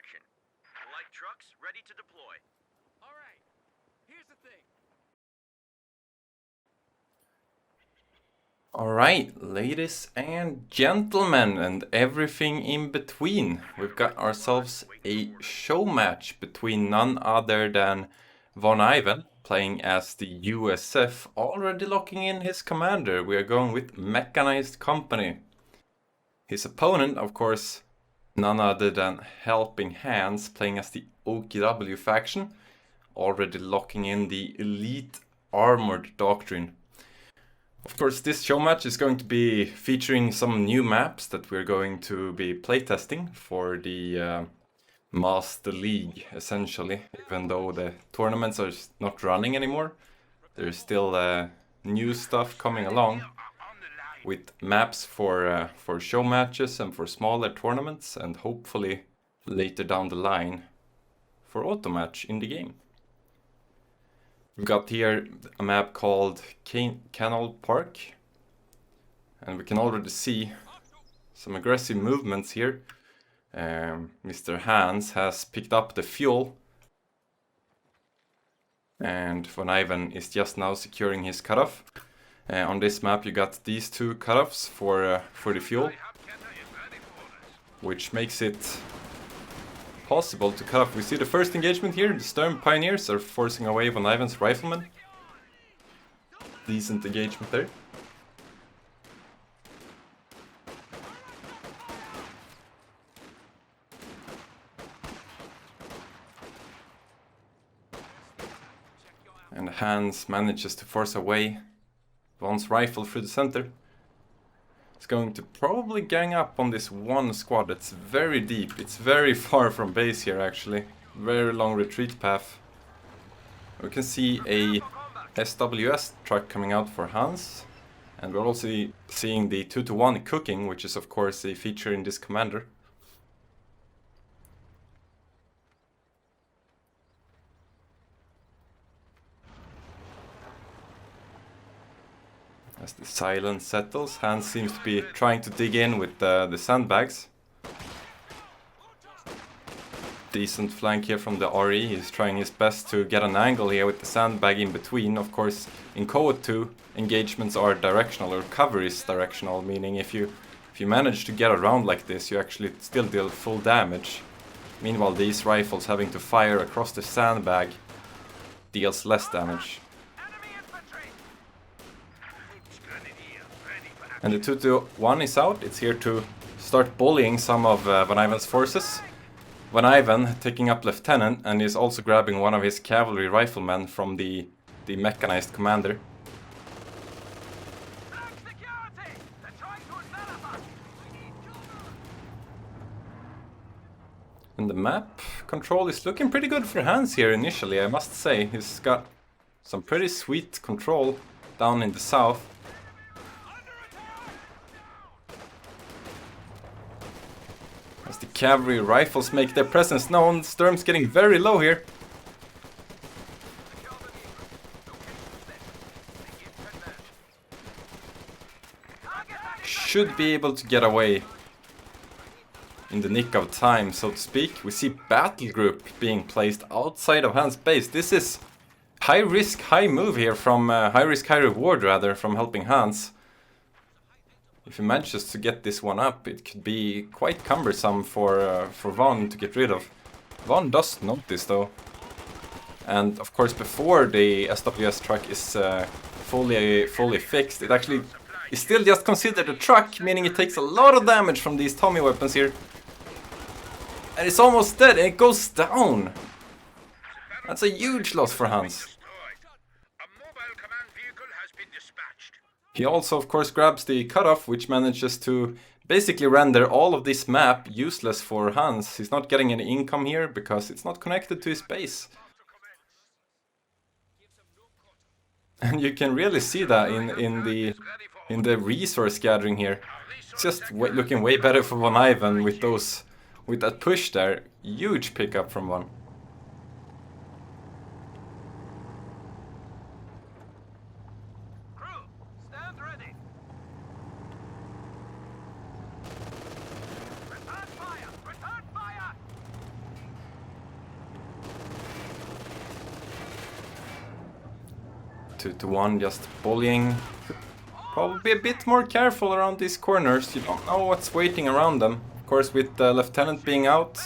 action. Light trucks ready to deploy. All right. Here's the thing. Alright, ladies and gentlemen, and everything in between. We've got ourselves a show match between none other than VonIvan, playing as the USF, already locking in his commander. We are going with Mechanized Company. His opponent, of course, none other than HelpingHans, playing as the OKW faction, already locking in the Elite Armored Doctrine. Of course, this show match is going to be featuring some new maps that we're going to be playtesting for the Master League, essentially. Even though the tournaments are not running anymore, there's still new stuff coming along with maps for show matches and for smaller tournaments, and hopefully later down the line for auto match in the game. We've got here a map called Canal Park, and we can already see some aggressive movements here. Mr. Hans has picked up the fuel, and VonIvan is just now securing his cutoff. On this map you got these two cutoffs for the fuel, which makes it possible to cut off. We see the first engagement here. The Stern Pioneers are forcing away VonIvan's riflemen. Decent engagement there. And Hans manages to force away Von's rifle through the center. It's going to probably gang up on this one squad. It's very deep. It's very far from base here, actually. Very long retreat path. We can see a SWS truck coming out for Hans. And we're also seeing the 2-to-1 cooking, which is of course a feature in this commander. As the silence settles, Hans seems to be trying to dig in with the sandbags. Decent flank here from the RE. He's trying his best to get an angle here with the sandbag in between. Of course, in CoH2, engagements are directional, or cover is directional, meaning if you manage to get around like this, you actually still deal full damage. Meanwhile, these rifles having to fire across the sandbag deals less damage. And the 2-to-1 is out. It's here to start bullying some of VonIvan's forces. VonIvan taking up Lieutenant and is also grabbing one of his cavalry riflemen from the mechanized commander. And the map control is looking pretty good for Hans here initially, I must say. He's got some pretty sweet control down in the south. As the cavalry rifles make their presence known, Sturm's getting very low here. Should be able to get away in the nick of time, so to speak. We see battle group being placed outside of Hans' base. This is high risk, high move here from high risk, high reward rather from HelpingHans. If he manages to get this one up, it could be quite cumbersome for Von to get rid of. Von does notice though. And of course before the SWS truck is fully fixed, it actually is still just considered a truck, meaning it takes a lot of damage from these Tommy weapons here. And it's almost dead and it goes down. That's a huge loss for Hans. He also, of course, grabs the cutoff, which manages to basically render all of this map useless for Hans. He's not getting any income here because it's not connected to his base. And you can really see that in the resource gathering here. It's just looking way better for VonIvan with that push there. Huge pickup from Von. 2-1 just bullying. Probably be a bit more careful around these corners. You don't know what's waiting around them. Of course, with the Lieutenant being out,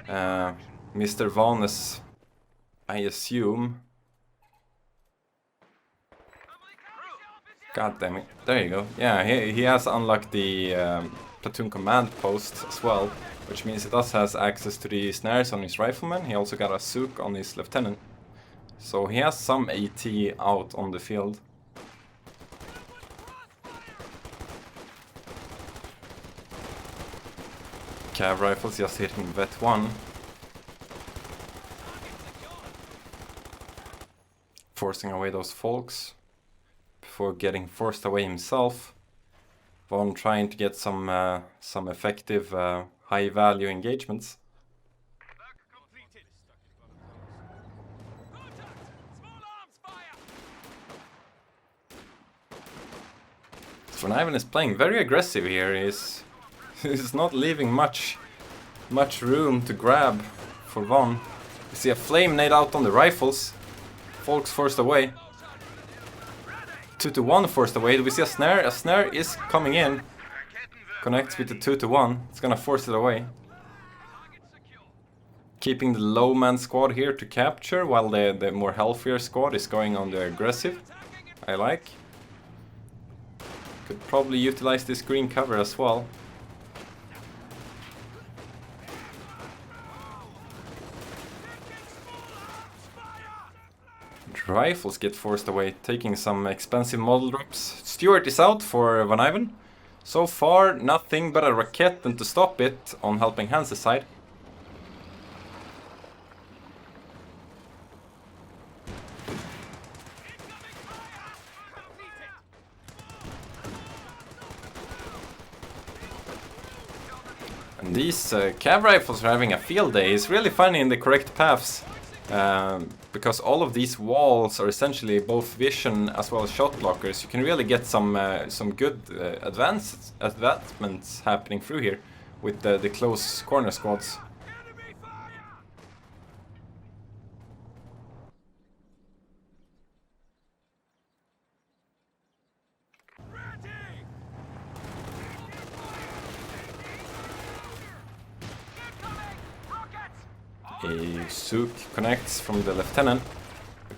Mr. Von is, I assume. God damn it. There you go. Yeah, he has unlocked the platoon command post as well, which means he does has access to the snares on his rifleman. He also got a souk on his lieutenant. So he has some AT out on the field. Cav rifles just hitting vet 1. Forcing away those folks before getting forced away himself. Von trying to get some effective high value engagements. So VonIvan is playing very aggressive here. He's not leaving much room to grab for Von. You see a flame nade out on the rifles. Folks forced away. 2-1 forced away. Do we see a snare? A snare is coming in. Connects with the 2-1. It's gonna force it away. Keeping the low man squad here to capture while the more healthier squad is going on the aggressive. I like. Could probably utilize this green cover as well. Rifles get forced away, taking some expensive model drops. Stewart is out for VonIvan. So far, nothing but a racket and to stop it on HelpingHans' side. And these cav rifles are having a field day. It's really finding the correct paths. Because all of these walls are essentially both vision as well as shot blockers. You can really get some good advancements happening through here with the close corner squads. A souk connects from the lieutenant.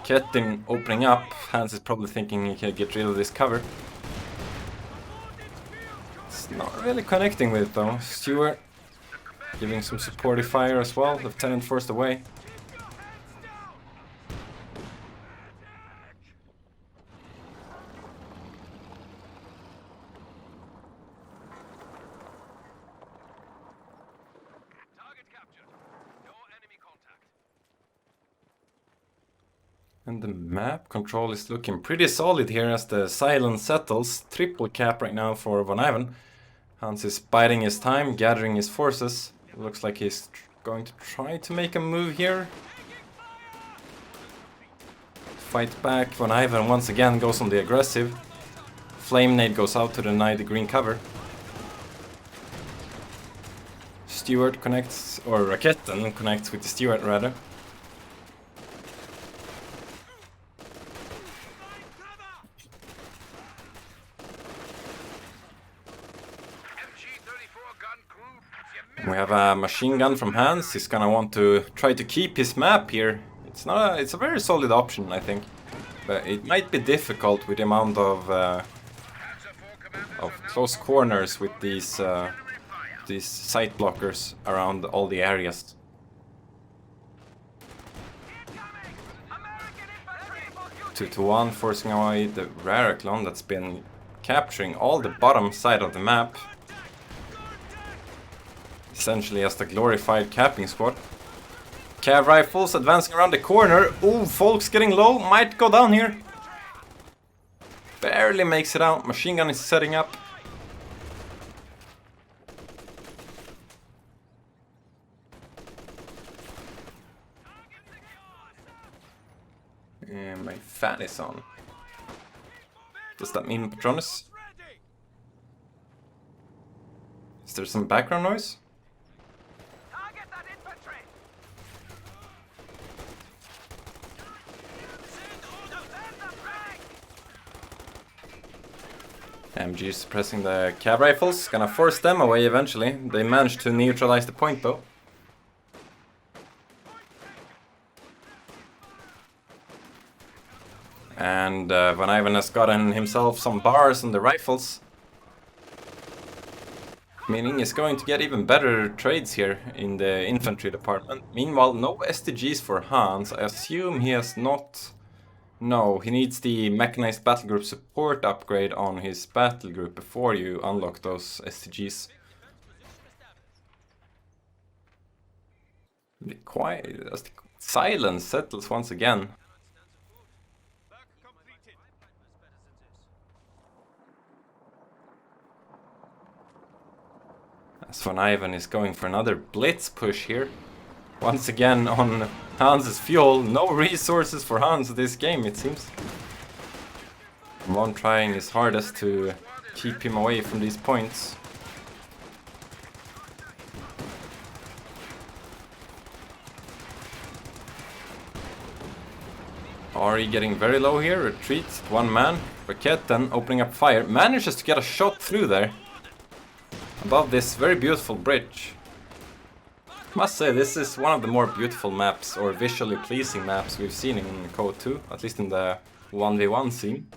Kettin opening up. Hans is probably thinking he can get rid of this cover. It's not really connecting with it though. Stewart giving some supportive fire as well. Lieutenant forced away. And the map control is looking pretty solid here as the silence settles. Triple cap right now for VonIvan. Hans is biding his time, gathering his forces. Looks like he's going to try to make a move here. Fight back. VonIvan once again goes on the aggressive. Flame nade goes out to deny the green cover. Stewart connects, or Raketten connects with the Stewart rather. We have a machine gun from Hans. He's gonna want to try to keep his map here. It's a very solid option, I think, but it might be difficult with the amount of close corners with these sight blockers around all the areas. 2-1 forcing away the Rariclone that's been capturing all the bottom side of the map. Essentially just a glorified capping squad. Cav rifles advancing around the corner. Ooh, folks getting low. Might go down here. Barely makes it out. Machine gun is setting up. And my fan is on. Does that mean Patronus? Is there some background noise? MG suppressing the cav rifles, gonna force them away eventually. They managed to neutralize the point though. And VonIvan has gotten himself some bars on the rifles. Meaning he's going to get even better trades here in the infantry department. Meanwhile, no STGs for Hans. I assume he has not... No, he needs the mechanized battle group support upgrade on his battle group before you unlock those STGs. The quiet, as the silence settles once again. As VonIvan is going for another blitz push here. Once again on Hans's fuel. No resources for Hans this game, it seems. Von trying his hardest to keep him away from these points. Ari getting very low here. Retreats, one man. Raquette then opening up fire. Manages to get a shot through there. Above this very beautiful bridge. Must say this is one of the more beautiful maps or visually pleasing maps we've seen in CoH2, at least in the 1v1 scene.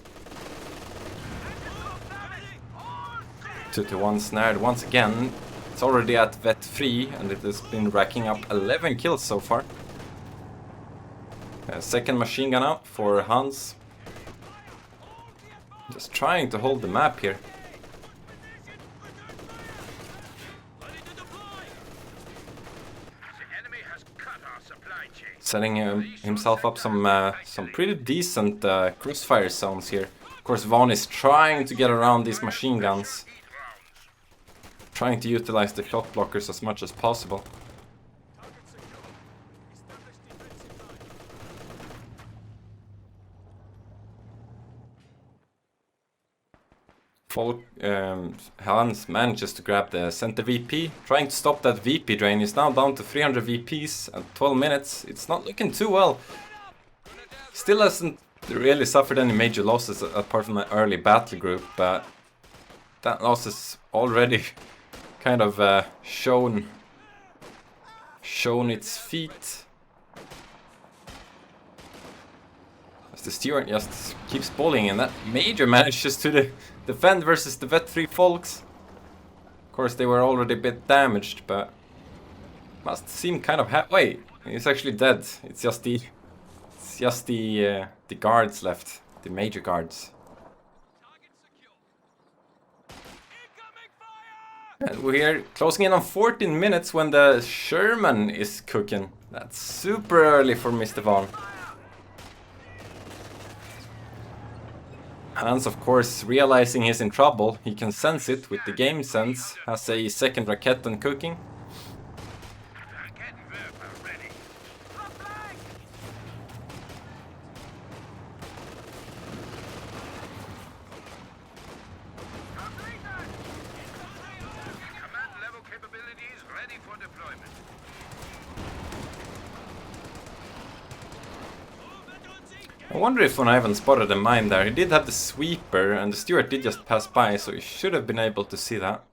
2-1 snared once again. It's already at vet 3 and it has been racking up 11 kills so far. Second machine gun out for Hans. Just trying to hold the map here. Setting himself up some pretty decent crossfire zones here. Of course, Von is trying to get around these machine guns. Trying to utilize the shot blockers as much as possible. Hans manages to grab the center VP, trying to stop that VP drain. He's now down to 300 VPs at 12 minutes. It's not looking too well. Still hasn't really suffered any major losses apart from the early battle group, but that loss is already kind of shown its feet. As the steward just keeps bullying, and that Major manages to defend versus the vet 3 folks. Of course, they were already a bit damaged, but must seem kind of wait, he's actually dead. It's just the guards left, the Major guards. And we're closing in on 14 minutes when the Sherman is cooking. That's super early for Mr. Von. Hans, of course, realizing he's in trouble, he can sense it with the game sense, has a second Raketen cooking. I wonder if VonIvan spotted a mine there. He did have the sweeper and the steward did just pass by, so he should have been able to see that.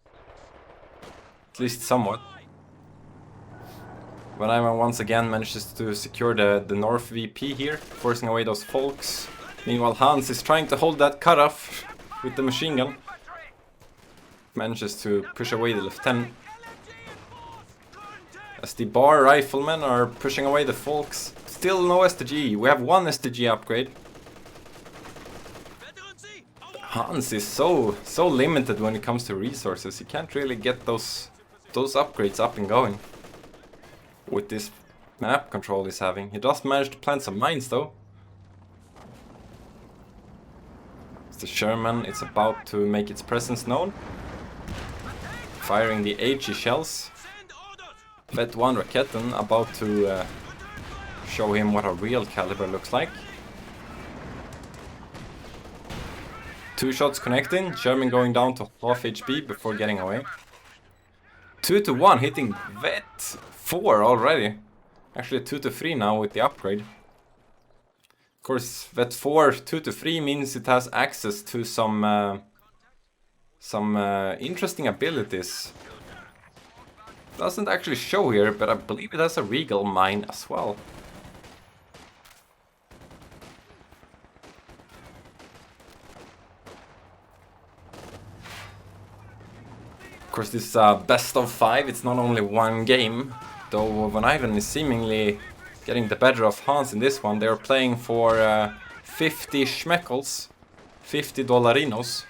At least somewhat. VonIvan once again manages to secure the north VP here, forcing away those folks. Meanwhile, Hans is trying to hold that cutoff with the machine gun. Manages to push away the lieutenant. As the bar riflemen are pushing away the folks. Still no STG. We have one STG upgrade. Hans is so limited when it comes to resources. He can't really get those upgrades up and going with this map control he's having. He does manage to plant some mines though. It's the Sherman. It's about to make its presence known. Firing the HE shells. Vet 1 Raketen about to show him what a real caliber looks like. 2 shots connecting, Sherman going down to half HP before getting away. 2-1 hitting Vet 4 already. Actually 2-3 now with the upgrade. Of course, Vet 4 2-3 means it has access to some some interesting abilities. Doesn't actually show here, but I believe it has a Regal mine as well. Of course, this best of 5, it's not only one game, though VonIvan is seemingly getting the better of Hans in this one. They're playing for 50 schmeckles, 50 dollarinos.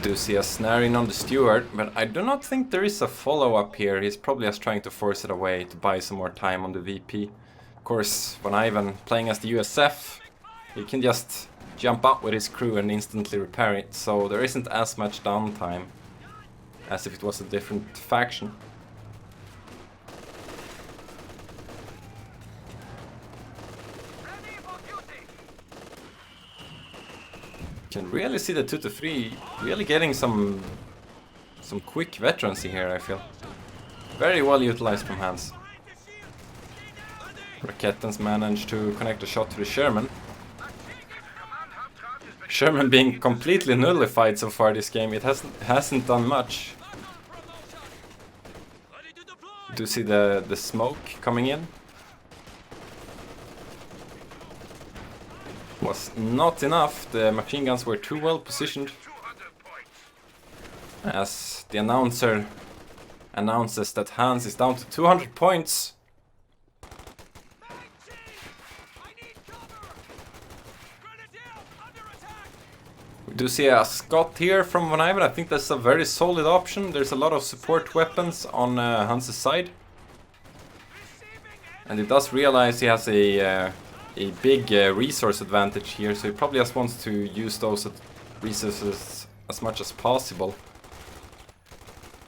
Do see a snare in on the steward, but I do not think there is a follow-up here. He's probably just trying to force it away to buy some more time on the VP. Of course, VonIvan playing as the USF, he can just jump out with his crew and instantly repair it, so there isn't as much downtime as if it was a different faction. Can really see the 2 to 3 really getting some quick veterancy here, I feel. Very well utilized from Hans. Rakettens managed to connect a shot to the Sherman. Sherman being completely nullified so far this game, it hasn't done much. Do see the smoke coming in. Was not enough, the machine guns were too well positioned. As the announcer announces that Hans is down to 200 points. We do see a Scott here from VonIvan. I think that's a very solid option. There's a lot of support weapons on Hans' side. And he does realize he has a big resource advantage here, so he probably just wants to use those resources as much as possible.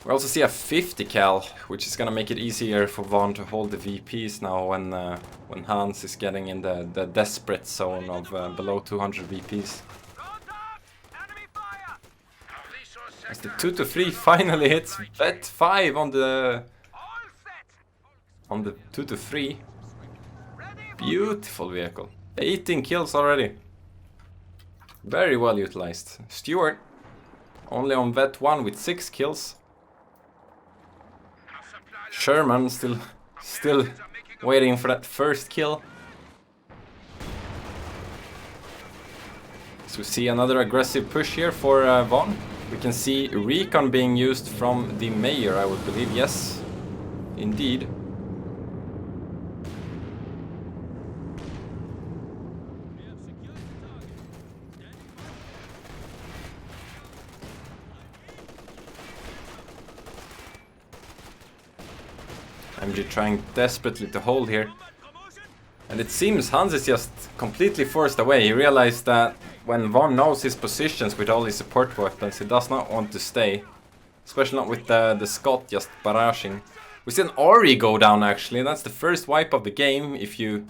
We also see a 50 cal, which is gonna make it easier for Von to hold the VPs now when Hans is getting in the desperate zone of below 200 VPs. As the 2 to 3 finally hits vet 5 on the 2 to 3. Beautiful vehicle. 18 kills already. Very well utilized. Stewart only on vet 1 with 6 kills. Sherman still waiting for that first kill. So we see another aggressive push here for Von. We can see recon being used from the mayor, I would believe. Yes, indeed. MG trying desperately to hold here. And it seems Hans is just completely forced away. He realized that when Von knows his positions with all his support weapons, he does not want to stay. Especially not with the Scott just barraging. We see an Ori go down actually. That's the first wipe of the game if you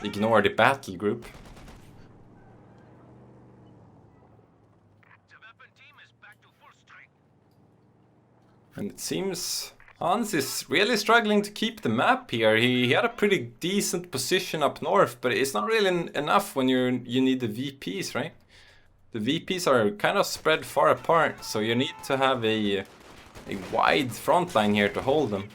ignore the battle group. And it seems Hans is really struggling to keep the map here. He had a pretty decent position up north, but it's not really enough when you need the VPs, right? The VPs are kind of spread far apart, so you need to have a wide front line here to hold them.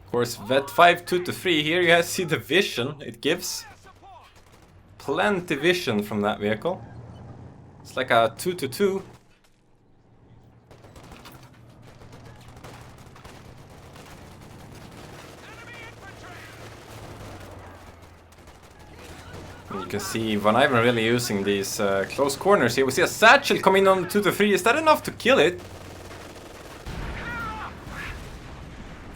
Of course, vet 5 2 to 3 here. You guys see the vision it gives. Plenty vision from that vehicle. It's like a 2 to 2. And you can see VonIvan really using these close corners here. We see a satchel coming on 2 to 3. Is that enough to kill it?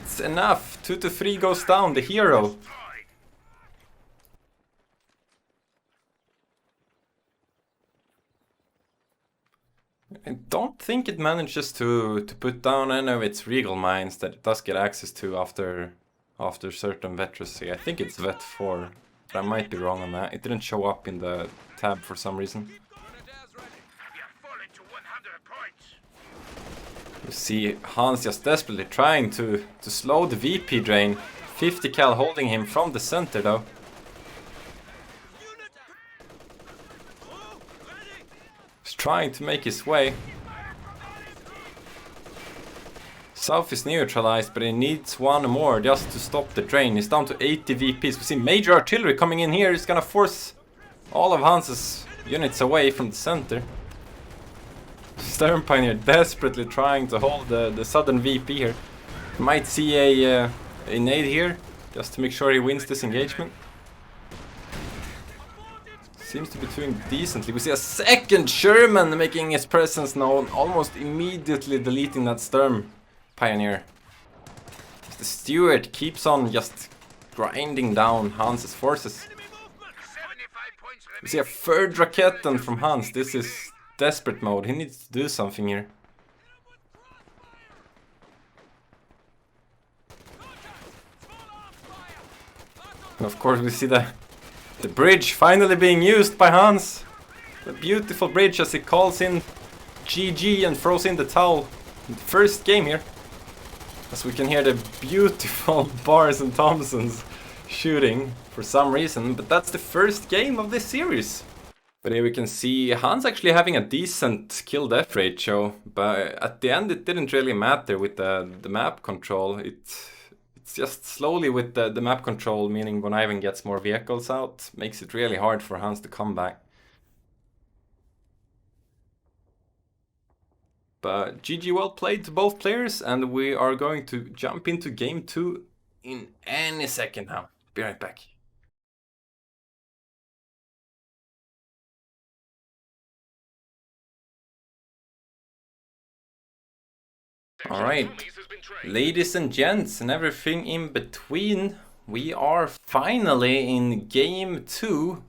It's enough. 2 to 3 goes down, the hero. I don't think it manages to put down any of its regal mines that it does get access to after after certain veteracy. I think it's vet 4, but I might be wrong on that. It didn't show up in the tab for some reason. You see Hans just desperately trying to slow the VP drain. 50 cal holding him from the center though. He's trying to make his way. South is neutralized, but he needs one more just to stop the drain. He's down to 80 VPs. We see major artillery coming in here. He's gonna force all of Hans's units away from the center. Stern Pioneer desperately trying to hold the southern VP here. Might see a nade here, just to make sure he wins this engagement. Seems to be doing decently. We see a second Sherman making his presence known, almost immediately deleting that Stern Pioneer. The Steward keeps on just grinding down Hans's forces. We see a third Raketten from Hans. This is desperate mode. He needs to do something here. And of course we see the bridge finally being used by Hans. The beautiful bridge as he calls in GG and throws in the towel in the first game here. As we can hear the beautiful Bars and Thompsons shooting for some reason, but that's the first game of this series. But here we can see Hans actually having a decent kill-death ratio, but at the end it didn't really matter with the map control. It's just slowly with the map control, meaning VonIvan gets more vehicles out, makes it really hard for Hans to come back. But GG well played to both players, and we are going to jump into game 2 in any second now. Be right back. Alright, ladies and gents and everything in between, we are finally in game 2.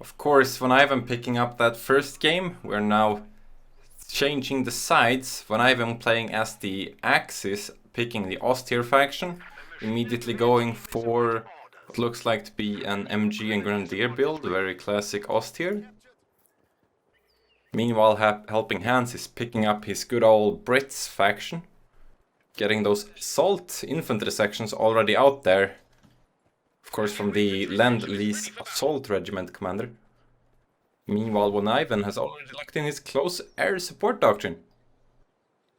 Of course, VonIvan picking up that first game. We're now changing the sides. VonIvan playing as the Axis, picking the Ostier faction. Immediately going for what looks like to be an MG and Grenadier build, very classic Ostier. Meanwhile, HelpingHans is picking up his good old Brits faction. Getting those assault infantry sections already out there. Of course, from the Lend-Lease Assault Regiment commander. Meanwhile, VonIvan has already locked in his close air support doctrine.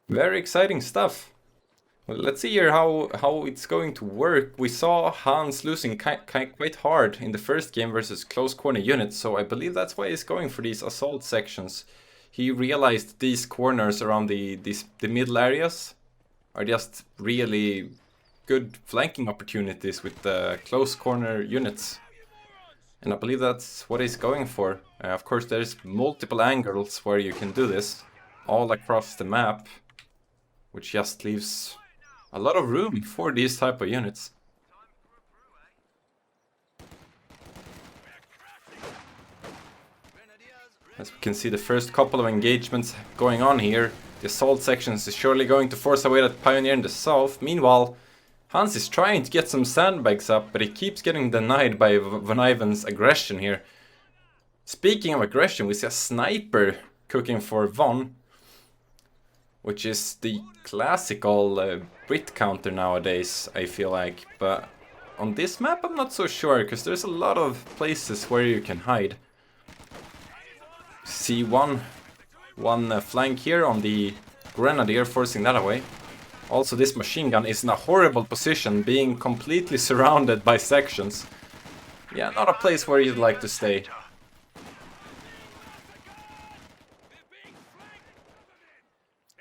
Very exciting stuff. Well, let's see here how it's going to work. We saw Hans losing quite hard in the first game versus close corner units, so I believe that's why he's going for these assault sections. He realized these corners around the middle areas are just really good flanking opportunities with the close corner units. And I believe that's what he's going for. Of course, there's multiple angles where you can do this, all across the map, which just leaves a lot of room for these type of units. As we can see, the first couple of engagements going on here, the assault sections is surely going to force away that Pioneer in the south. Meanwhile, Hans is trying to get some sandbags up, but he keeps getting denied by VonIvan's aggression here. Speaking of aggression, we see a sniper cooking for Von, which is the classical Brit counter nowadays, I feel like. But on this map I'm not so sure, because there's a lot of places where you can hide. See one flank here on the Grenadier, forcing that away. Also, this machine gun is in a horrible position, being completely surrounded by sections. Yeah, not a place where you'd like to stay.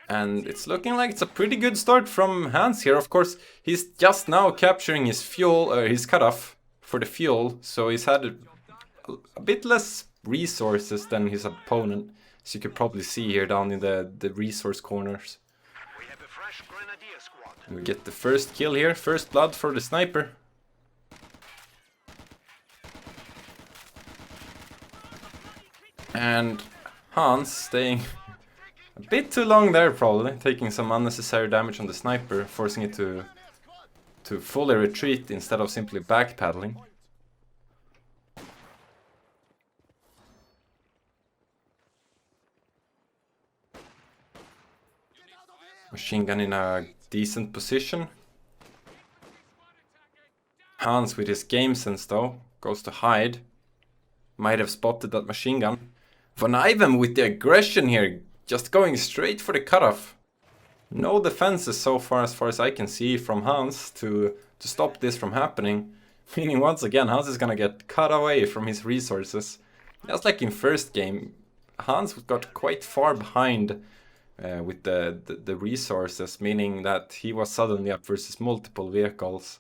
And it's looking like it's a pretty good start from Hans here. Of course, he's just now capturing his fuel, his cutoff for the fuel, so he's had a bit less resources than his opponent, as you could probably see here down in the resource corners. And we get the first kill here, first blood for the sniper. And Hans staying a bit too long there, probably, taking some unnecessary damage on the sniper, forcing it to to fully retreat instead of simply backpedaling. Machine gun in a decent position. Hans with his game sense though, goes to hide. Might have spotted that machine gun. VonIvan with the aggression here, just going straight for the cutoff. No defenses so far as I can see from Hans to stop this from happening. Meaning once again Hans is gonna get cut away from his resources. Just like in first game, Hans got quite far behind with the resources, meaning that he was suddenly up versus multiple vehicles,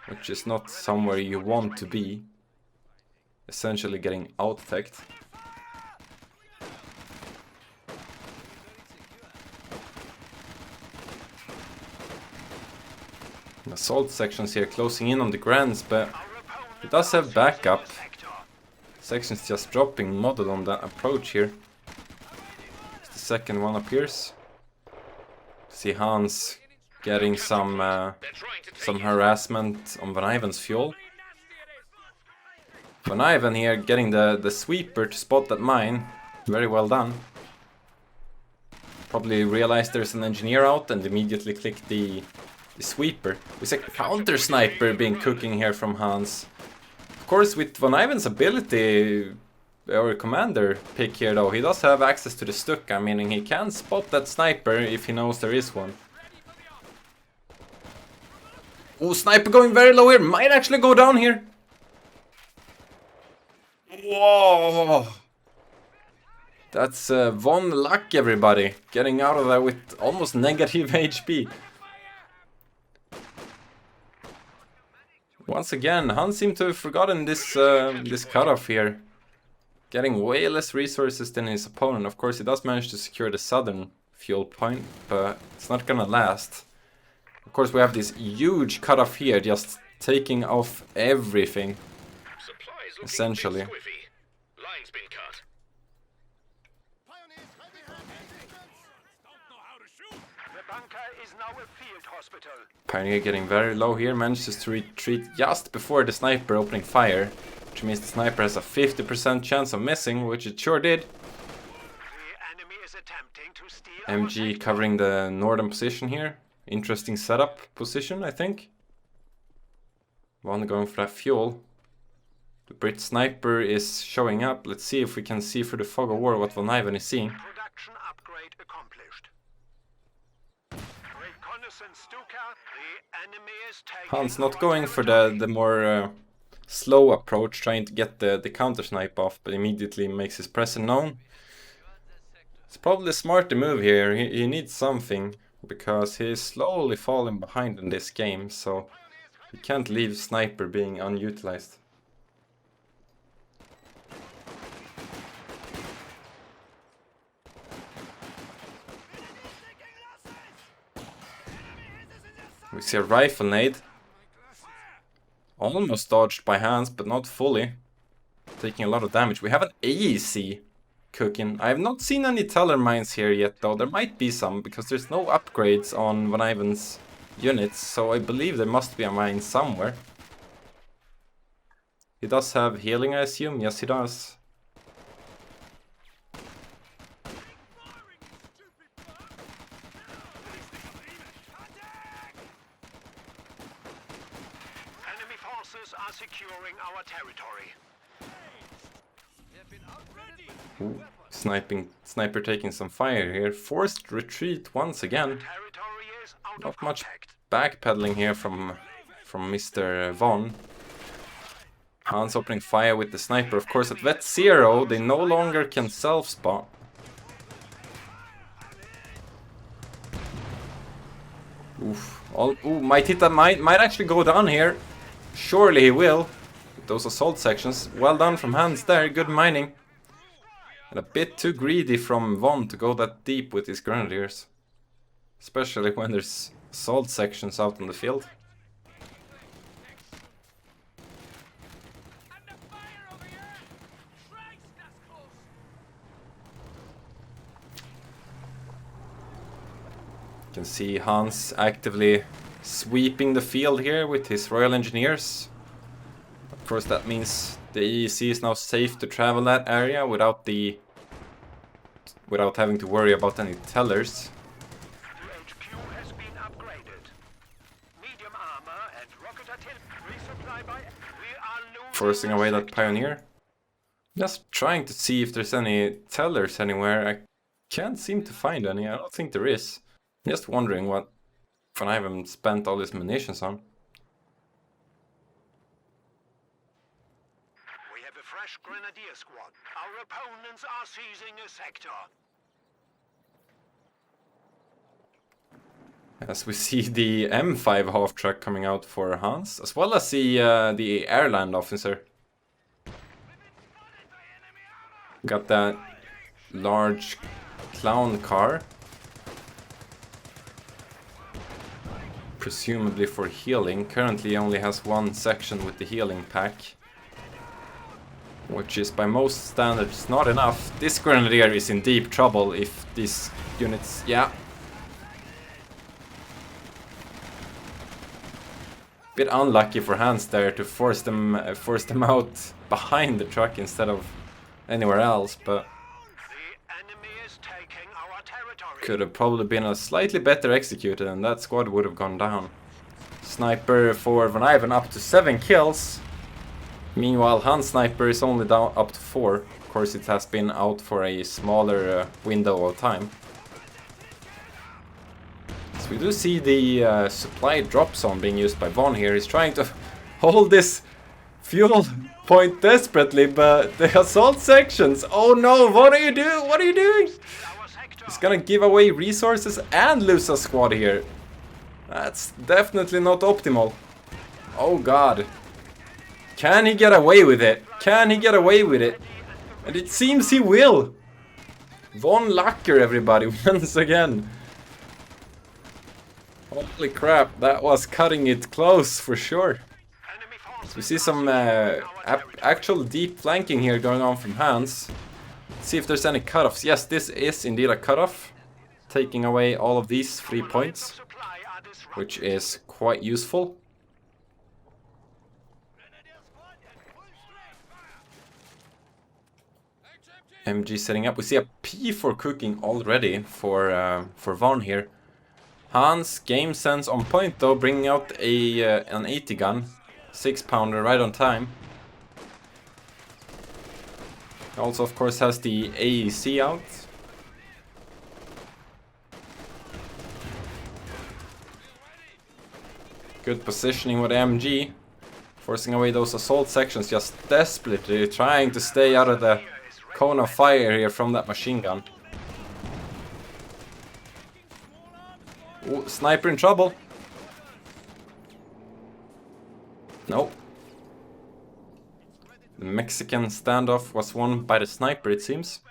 which is not somewhere you want to be. Essentially getting out-teched. Assault sections here closing in on the Grands, but he does have backup. Sections just dropping modded on that approach here. As the second one appears. See Hans getting some harassment on VonIvan's fuel. VonIvan here getting the sweeper to spot that mine. Very well done. Probably realized there's an engineer out and immediately clicked the sweeper. It's a counter sniper being cooking here from Hans. Of course, with VonIvan's ability, or commander pick here though, he does have access to the Stuka, meaning he can spot that sniper if he knows there is one. Oh, sniper going very low here, might actually go down here. Whoa! That's Von luck, everybody, getting out of there with almost negative HP. Once again, Hans seemed to have forgotten this this cutoff here. Getting way less resources than his opponent. Of course, he does manage to secure the southern fuel point, but it's not gonna last. Of course, we have this huge cutoff here, just taking off everything, essentially. Pioneer getting very low here, manages to retreat just before the sniper opening fire, which means the sniper has a 50% chance of missing, which it sure did. MG covering the northern position here. Interesting setup position, I think. One going for that fuel. The Brit sniper is showing up. Let's see if we can see through the fog of war what VonIvan is seeing. Production upgrade accomplished. Reconnaissance Stuka, the enemy is taking Hans not going for the more slow approach, trying to get the counter snipe off, but immediately makes his presence known. It's probably a smarter move here. He needs something, because he is slowly falling behind in this game, so he can't leave sniper being unutilized. We see a rifle nade. Almost dodged by Hans, but not fully. Taking a lot of damage. We have an AEC cooking. I have not seen any teller mines here yet though. There might be some, because there's no upgrades on VonIvan's units, so I believe there must be a mine somewhere. He does have healing, I assume. Yes, he does. Enemy forces are securing our territory. Ooh, sniper taking some fire here. Forced retreat once again. Territory is out Not of much contact. backpedaling here from Mr. Von. Hans opening fire with the sniper. Of course, at vet 0, they no longer can self-spot. Oof. Ooh, might hit that, might actually go down here. Surely he will. With those assault sections. Well done from Hans there. Good mining. And a bit too greedy from Von to go that deep with his grenadiers. Especially when there's assault sections out on the field. You can see Hans actively sweeping the field here with his Royal Engineers. Of course, that means the AEC is now safe to travel that area without having to worry about any tellers. HQ has been upgraded. Medium armor and rocket artillery resupply by. We are losing. Forcing away that Pioneer. Just trying to see if there's any tellers anywhere. I can't seem to find any. I don't think there is. Just wondering what VonIvan spent all his munitions on. We have a fresh grenadier squad. Our opponents are seizing a sector. As we see the M5 half track coming out for Hans, as well as the airland officer. Got that large clown car. Presumably for healing. Currently only has one section with the healing pack. Which is by most standards not enough. This grenadier is in deep trouble if these units... Yeah. Bit unlucky for Hans there to force them out behind the truck instead of anywhere else, but The enemy is taking our territory. could have probably been a slightly better executed and that squad would have gone down. Sniper for VonIvan up to 7 kills. Meanwhile, Hans sniper is only down up to 4. Of course, it has been out for a smaller window of time. So we do see the supply drop zone being used by Von here. He's trying to hold this fuel point desperately, but the assault sections. Oh no, what are you doing? What are you doing? Our sector. He's gonna give away resources and lose a squad here. That's definitely not optimal. Oh god. Can he get away with it? Can he get away with it? And it seems he will. Von Lacker, everybody, once again. Holy crap, that was cutting it close for sure. Enemy forces We see some actual deep flanking here going on from Hans. Let's see if there's any cutoffs. Yes, this is indeed a cutoff. Taking away all of these 3 points, supply are disrupted. which is quite useful. MG setting up. We see a P4 cooking already for Von here. Hans, game sense on point though, bringing out an 80 gun. 6-pounder right on time. Also, of course, has the AEC out. Good positioning with MG. Forcing away those assault sections, just desperately trying to stay out of the cone of fire here from that machine gun. Ooh, sniper in trouble. Nope. The Mexican standoff was won by the sniper, it seems.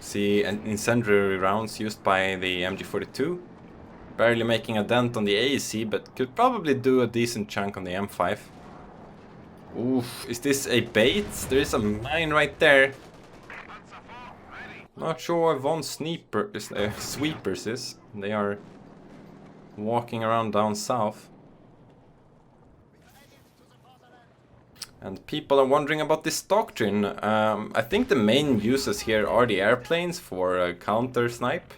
See incendiary rounds used by the MG42. Barely making a dent on the AEC, but could probably do a decent chunk on the M5. Oof, is this a bait? There is a mine right there. Not sure where Von Sweepers is. They are walking around down south. And people are wondering about this doctrine. I think the main uses here are the airplanes for counter snipe,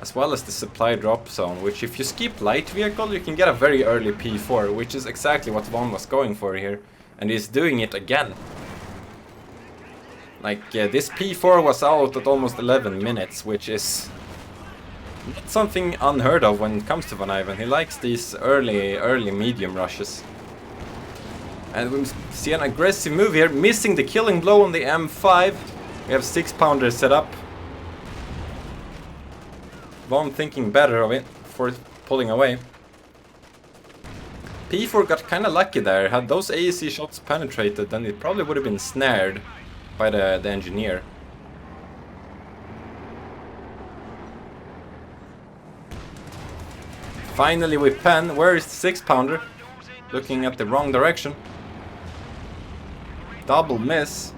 as well as the supply drop zone, which if you skip light vehicle you can get a very early P4, which is exactly what Von was going for here. And he's doing it again. Like, this P4 was out at almost 11 minutes, which is not something unheard of when it comes to VonIvan. He likes these early medium rushes. And we see an aggressive move here, missing the killing blow on the M5. We have 6-pounder set up. Von thinking better of it for pulling away. P4 got kinda lucky there. Had those AEC shots penetrated, then it probably would have been snared by the engineer. Finally we pen. Where is the 6-pounder? Looking at the wrong direction. Double miss.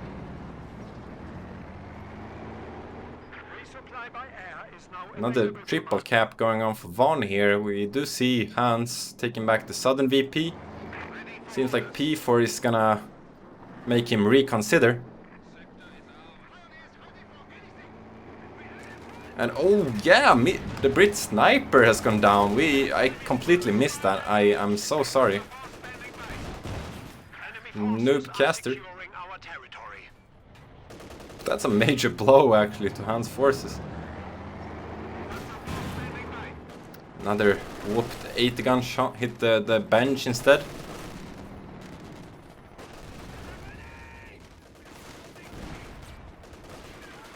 Resupply by air is now Another triple cap going on for Von here. We do see Hans taking back the sudden VP. Seems like P4 is gonna make him reconsider. And oh yeah, the Brit sniper has gone down. I completely missed that. I'm so sorry. Noob caster. That's a major blow actually to Hans' forces. Another whooped 80 gun shot hit the bench instead.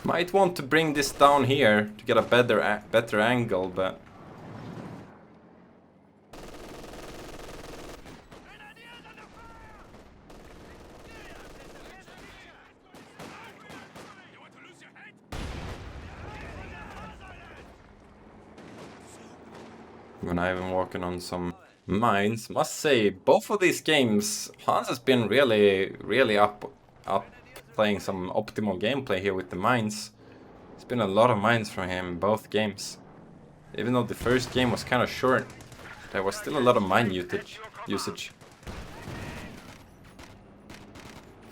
Might want to bring this down here to get a better angle, but VonIvan working on some mines. Must say, both of these games, Hans has been really up playing some optimal gameplay here with the mines. There's been a lot of mines from him in both games. Even though the first game was kind of short, there was still a lot of mine usage.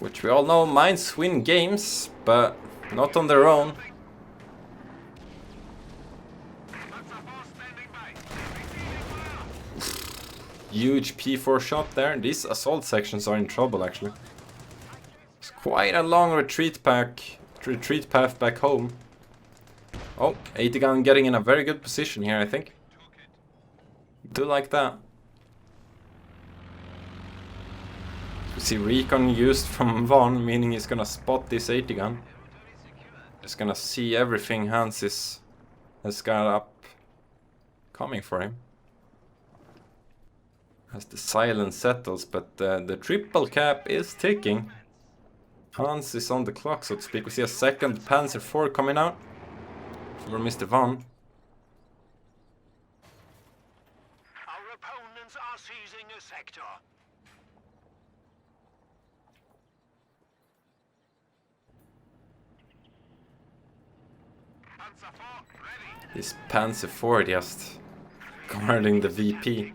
Which we all know, mines win games, but not on their own. Huge P4 shot there. These assault sections are in trouble actually. It's quite a long retreat path back home. Oh, 80 gun getting in a very good position here, I think. Do like that. We see recon used from Von, meaning he's gonna spot this 80 gun. Just gonna see everything Hans has got up coming for him. As the silence settles, but the triple cap is ticking. Hans is on the clock, so to speak. We see a second Panzer IV coming out for Mr. Von. Our opponents are seizing a sector. Panzer IV ready. This Panzer IV just guarding the VP.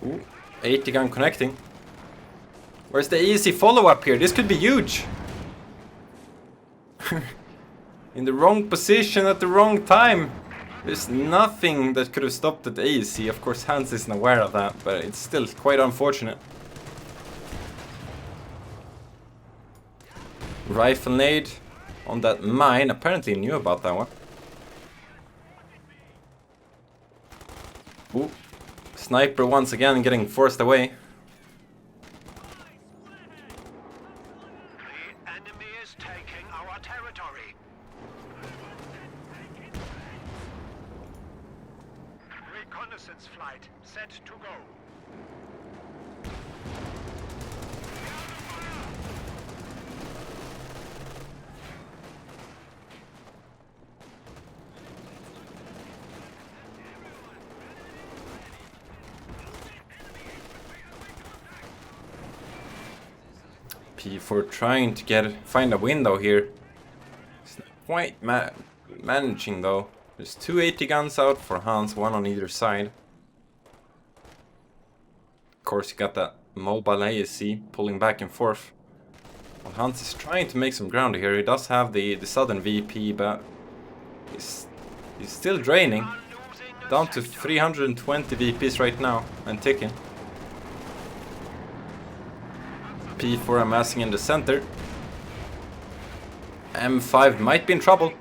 Ooh, 80 gun connecting. Where's the easy follow-up here? This could be huge. In the wrong position at the wrong time. There's nothing that could have stopped that AEC. Of course, Hans isn't aware of that, but it's still quite unfortunate. Rifle nade on that mine. Apparently knew about that one. Ooh. Sniper once again getting forced away. The enemy is taking our territory. Reconnaissance flight set to go. P4 trying to find a window here. It's not quite managing though. There's two 80 guns out for Hans, one on either side. Of course, you got that mobile ASC pulling back and forth. Well, Hans is trying to make some ground here. He does have the sudden VP, but he's still draining. Down to 320 VPs right now and ticking. P4 amassing in the center. M5 might be in trouble.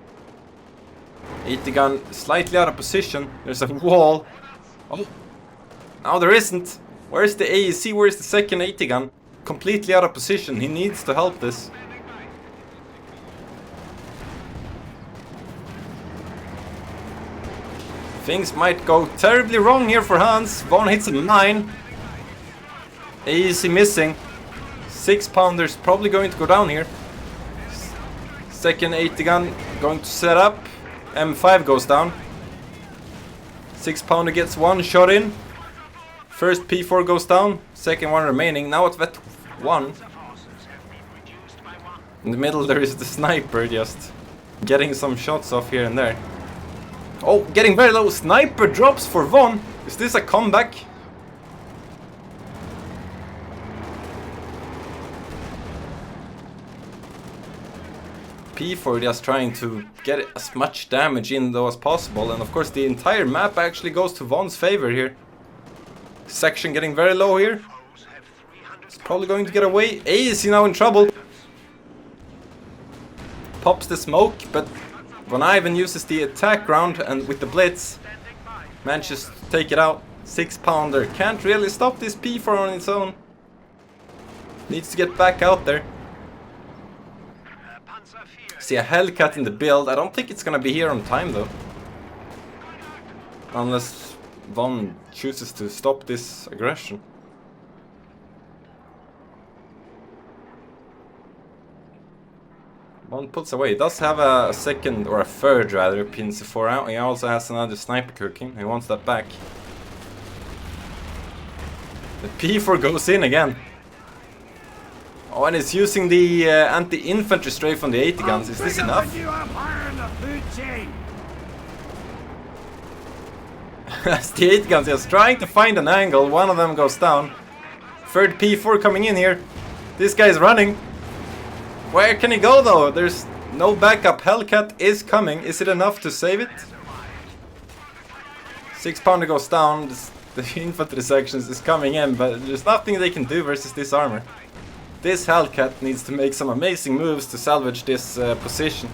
80 gun slightly out of position. There's a wall. Oh, now there isn't. Where's the AEC? Where's the second 80 gun? Completely out of position. He needs to help this. Things might go terribly wrong here for Hans. Von hits a 9. AEC missing. 6-pounder's probably going to go down here. Second 80 gun going to set up. M5 goes down. 6-pounder gets one shot in. First P4 goes down. Second one remaining. Now it's vet 1. In the middle there is the sniper just getting some shots off here and there. Oh, getting very low. Sniper drops for Von. Is this a comeback? P4 just trying to get as much damage in though as possible, and of course the entire map actually goes to Von's favor here. Section getting very low here. He's probably going to get away. A is now in trouble. Pops the smoke, but VonIvan uses the attack round and with the blitz manages to take it out. 6-pounder. Can't really stop this P4 on its own. Needs to get back out there. See a Hellcat in the build. I don't think it's gonna be here on time though. Unless Von chooses to stop this aggression. Von pulls away. He does have a second, or a third rather, pins 4 out. He also has another sniper cooking. He wants that back. The P4 goes in again. Oh, and it's using the anti-infantry strafe on the 80 guns. Is this enough? As the 80 guns is trying to find an angle, one of them goes down. Third P4 coming in here. This guy's running. Where can he go though? There's no backup. Hellcat is coming. Is it enough to save it? 6-pounder goes down. The infantry sections is coming in, but there's nothing they can do versus this armor. This Hellcat needs to make some amazing moves to salvage this position.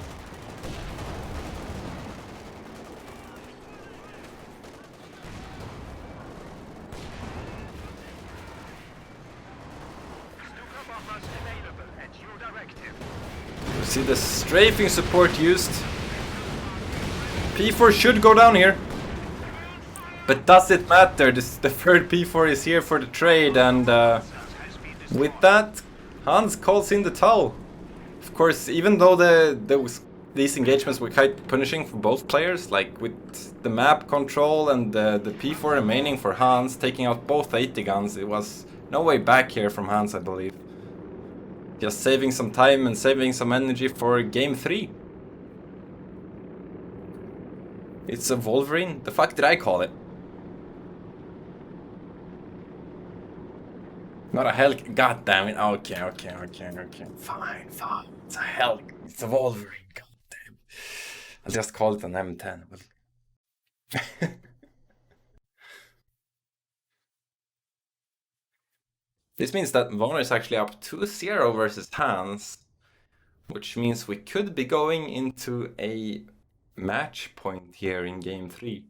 You see the strafing support used. P4 should go down here. But does it matter? The third P4 is here for the trade, and with that, Hans calls in the towel. Of course, even though these engagements were quite punishing for both players, like with the map control and the P4 remaining for Hans, taking out both 80 guns, it was no way back here from Hans, I believe. Just saving some time and saving some energy for game 3. It's a Wolverine? The fuck did I call it? Not a Hell... God damn it. Okay. Fine. It's a Hell... It's a Wolverine. God damn. I'll just call it an M10. This means that Von is actually up 2-0 versus Hans, which means we could be going into a match point here in game 3.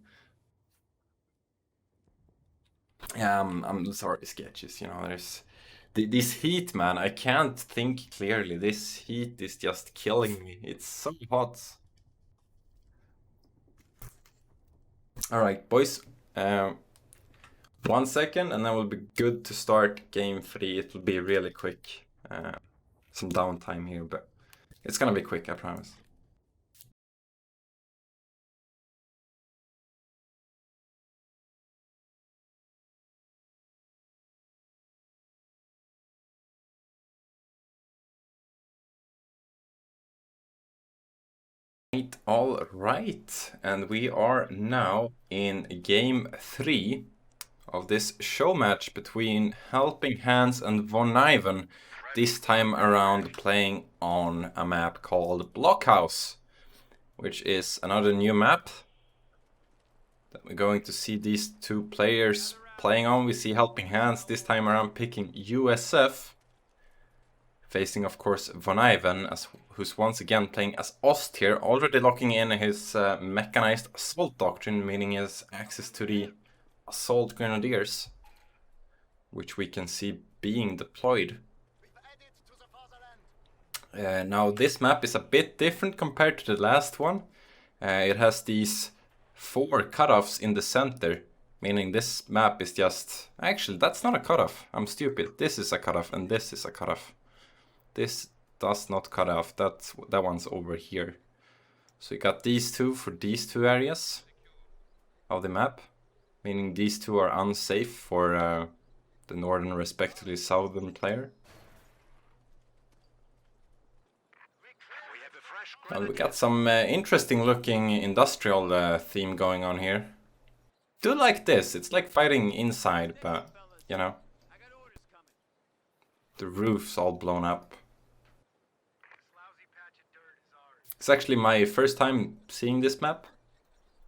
Yeah, I'm sorry, sketches, you know, there's... This heat, man, I can't think clearly. This heat is just killing me. It's so hot. Alright, boys. 1 second and then we'll be good to start game 3. It will be really quick. Some downtime here, but it's gonna be quick, I promise. All right, and we are now in game 3 of this show match between HelpingHans and VonIvan, this time around playing on a map called BlockHaus, which is another new map that we're going to see these two players playing on. We see HelpingHans this time around picking USF, facing of course VonIvan, who's once again playing as Ost here, already locking in his mechanized assault doctrine, meaning he has access to the assault grenadiers, which we can see being deployed. Now this map is a bit different compared to the last one. It has these 4 cutoffs in the center, meaning this map is just... Actually, that's not a cutoff. I'm stupid. This is a cutoff and this is a cutoff. This does not cut off. That one's over here. So you got these two for these 2 areas of the map, meaning these 2 are unsafe for the northern, respectively southern player. Well, we got some interesting looking industrial theme going on here. Do like this, it's like fighting inside, but you know, the roof's all blown up. It's actually my first time seeing this map.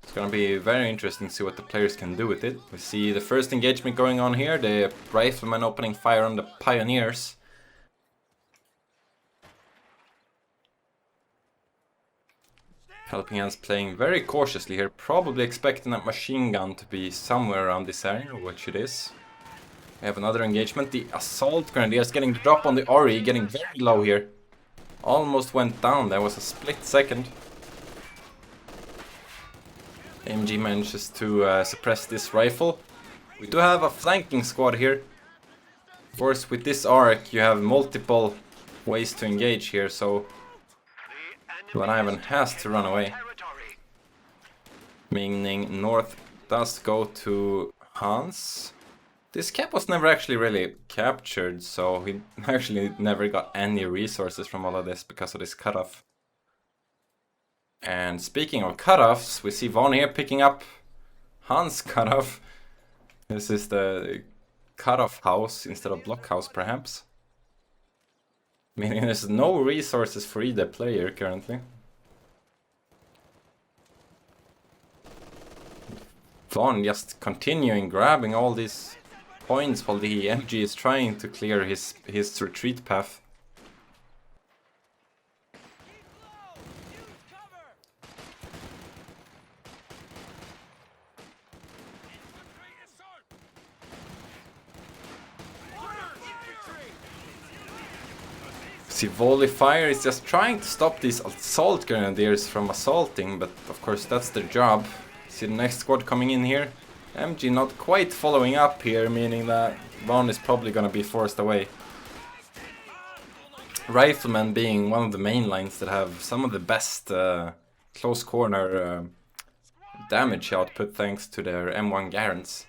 It's gonna be very interesting to see what the players can do with it. We see the first engagement going on here, the riflemen opening fire on the pioneers. HelpingHans playing very cautiously here, probably expecting that machine gun to be somewhere around this area, which it is. We have another engagement, the assault grenadiers getting the drop on the RE, getting very low here. Almost went down, there was a split second. MG manages to suppress this rifle. We do have a flanking squad here. Of course, with this arc you have multiple ways to engage here, so VonIvan has to run away. Meaning north does go to Hans. This cap was never actually really captured, so he actually never got any resources from all of this because of this cutoff. And speaking of cutoffs, we see Von here picking up Hans' cutoff. This is the cutoff house instead of BlockHaus, perhaps. Meaning there's no resources for either player currently. Von just continuing grabbing all these points while the MG is trying to clear his retreat path. See, volley fire is just trying to stop these assault grenadiers from assaulting, but of course that's their job. See the next squad coming in here. MG not quite following up here, meaning that Von is probably gonna be forced away. Riflemen being one of the main lines that have some of the best close corner damage output thanks to their M1 Garants.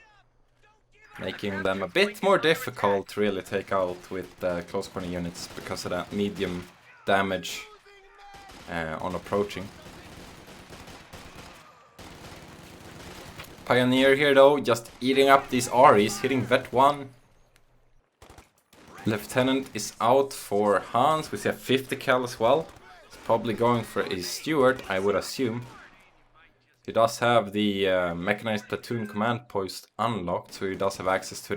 Making them a bit more difficult to really take out with close corner units because of that medium damage on approaching. Pioneer here though, just eating up these REs, hitting vet 1. Lieutenant is out for Hans, we see a 50 cal as well. He's probably going for a Steward, I would assume. He does have the mechanized platoon command post unlocked, so he does have access to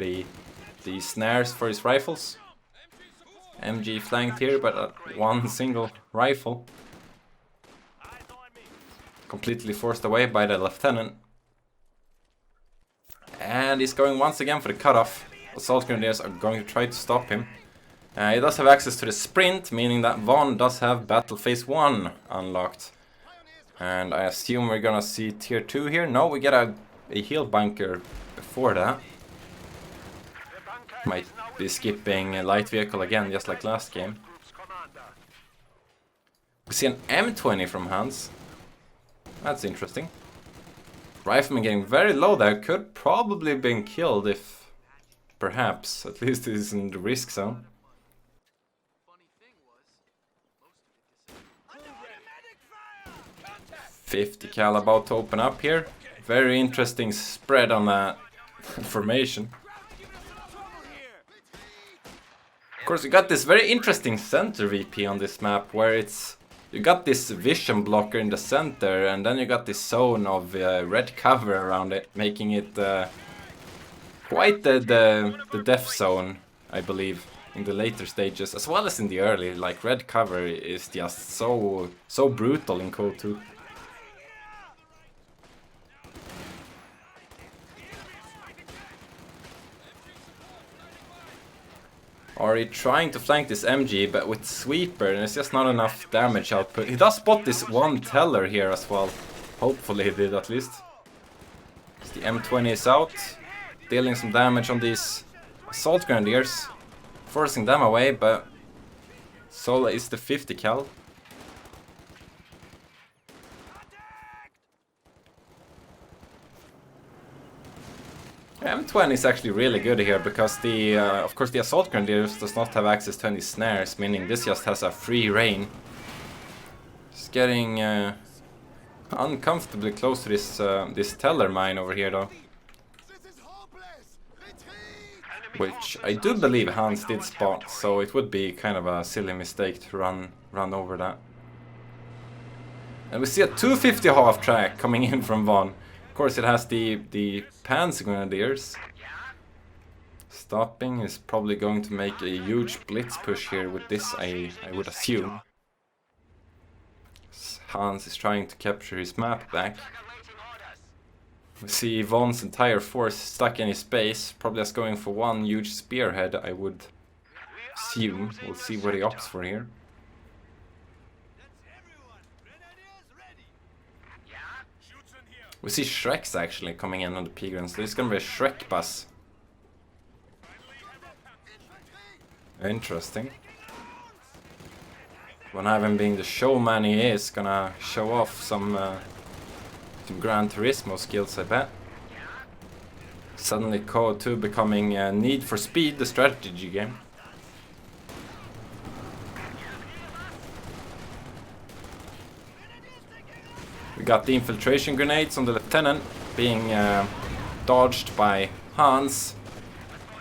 the snares for his rifles. MG flanked here, but one single rifle. Completely forced away by the lieutenant. And he's going once again for the cutoff. Assault grenadiers are going to try to stop him. He does have access to the sprint, meaning that Von does have battle phase 1 unlocked. And I assume we're gonna see tier 2 here. No, we get a heal bunker before that. Might be skipping a light vehicle again, just like last game. We see an M20 from Hans. That's interesting. Rifleman getting very low there. Could probably been killed if... perhaps. At least he's in the risk zone. 50 cal about to open up here. Very interesting spread on that formation. Of course, you got this very interesting center VP on this map, where it's... you got this vision blocker in the center, and then you got this zone of red cover around it, making it quite the death zone, I believe, in the later stages, as well as in the early. Like, red cover is just so brutal in CoH2. Are he trying to flank this MG, but with sweeper, and it's just not enough damage output. He does spot this one teller here as well. Hopefully he did at least. As the M20 is out, dealing some damage on these assault grenadiers, forcing them away, but Sola is the 50 cal. M20 is actually really good here because the, of course, the assault grenadiers does not have access to any snares, meaning this just has a free reign. Just getting uncomfortably close to this teller mine over here, though. Which I do believe Hans did spot, so it would be kind of a silly mistake to run over that. And we see a 250 half track coming in from Von. Of course, it has the Panzer Grenadiers. Stopping is probably going to make a huge blitz push here with this, I would assume. Hans is trying to capture his map back. We see Von's entire force stuck in his base, probably just going for one huge spearhead, I would assume. We'll see what he opts for here. We see Shreks actually coming in on the Pigrens, so it's gonna be a Shrek bus. Interesting. VonIvan being the showman he is, gonna show off some Gran Turismo skills, I bet. Suddenly CoH2 becoming Need for Speed, the strategy game. We got the infiltration grenades on the lieutenant being dodged by Hans.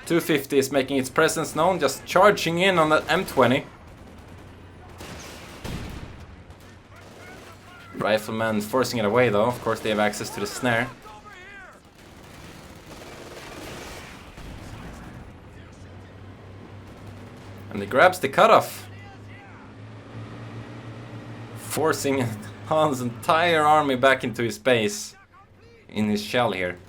250 is making its presence known, just charging in on that M20. Rifleman forcing it away though, of course they have access to the snare. And he grabs the cutoff, forcing Hans' entire army back into his base in his shell here.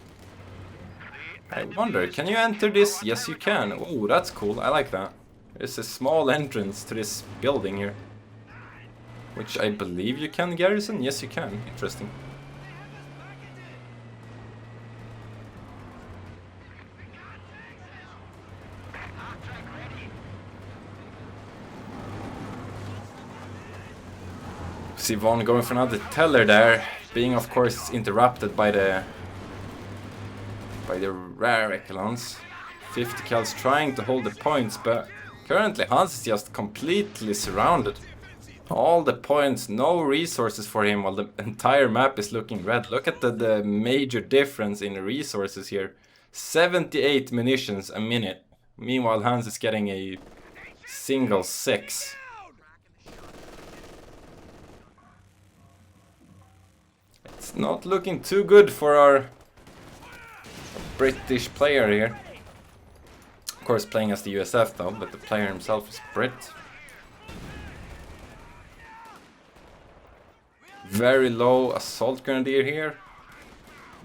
I wonder, can you enter this? Yes you can. Oh, that's cool, I like that. There's a small entrance to this building here. Which I believe you can garrison? Yes, you can. Interesting. See Von going for another teller there, being of course interrupted by the rare echelons. 50 cals trying to hold the points, but currently Hans is just completely surrounded. All the points, no resources for him, while the entire map is looking red. Look at the major difference in the resources here. 78 munitions a minute. Meanwhile, Hans is getting a single 6. It's not looking too good for our British player here. Of course, playing as the USF though, but the player himself is Brit. Very low assault grenadier here.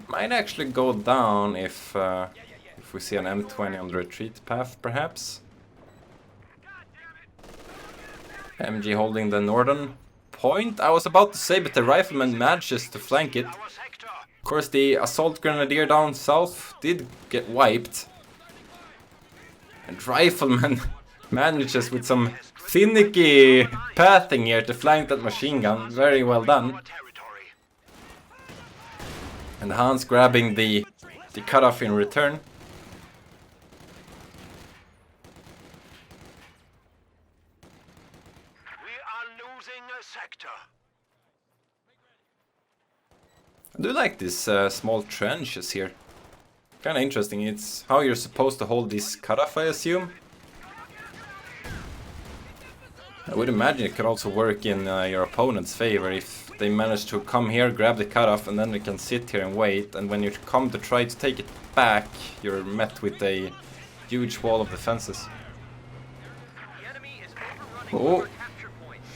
Might actually go down if we see an M20 on the retreat path, perhaps. MG holding the northern point. I was about to say, but the rifleman manages to flank it. Of course, the assault grenadier down south did get wiped. And rifleman manages with some finicky pathing here to flank that machine gun. Very well done. And Hans grabbing the cutoff in return. We are losing a sector. I do like these small trenches here. Kinda interesting. It's how you're supposed to hold this cutoff, I assume. I would imagine it could also work in your opponent's favor if they manage to come here, grab the cutoff, and then they can sit here and wait. And when you come to try to take it back, you're met with a huge wall of defenses. Oh,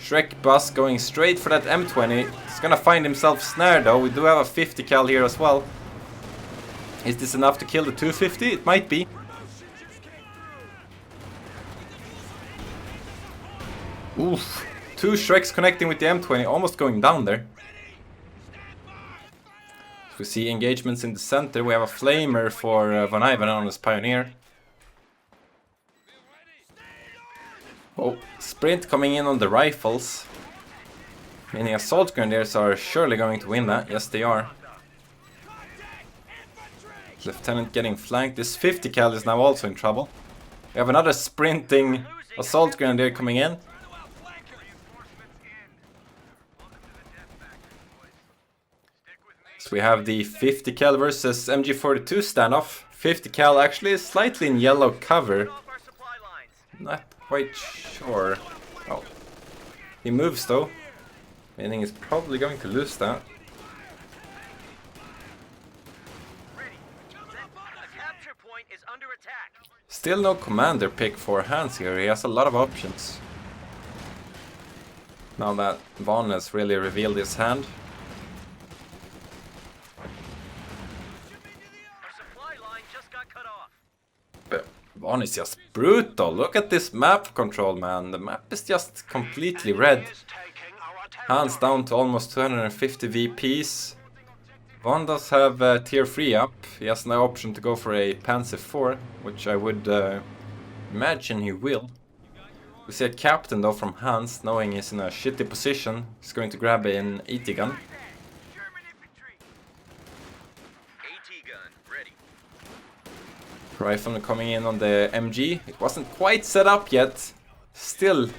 Shrek bus going straight for that M20. He's gonna find himself snared though. We do have a 50 cal here as well. Is this enough to kill the 250? It might be. Oof. 2 Shreks connecting with the M20, almost going down there. So we see engagements in the center. We have a flamer for VonIvan on his Pioneer. Oh, sprint coming in on the rifles. Meaning assault grenadiers are surely going to win that. Yes, they are. Lieutenant getting flanked. This 50 cal is now also in trouble. We have another sprinting assault grenadier coming in. we have the 50 cal versus MG42 standoff. 50 cal actually is slightly in yellow cover. Not quite sure. Oh, he moves though, meaning he's probably going to lose that. Still no commander pick for Hans here. He has a lot of options. Now that Von has really revealed his hand. But Von is just brutal. Look at this map control, man. The map is just completely red. Hans down to almost 250 VPs. Von does have tier 3 up. He has no option to go for a Panzer IV, which I would imagine he will. We see a captain though from Hans, knowing he's in a shitty position. He's going to grab an 80 gun. Rifleman coming in on the MG. It wasn't quite set up yet. Still,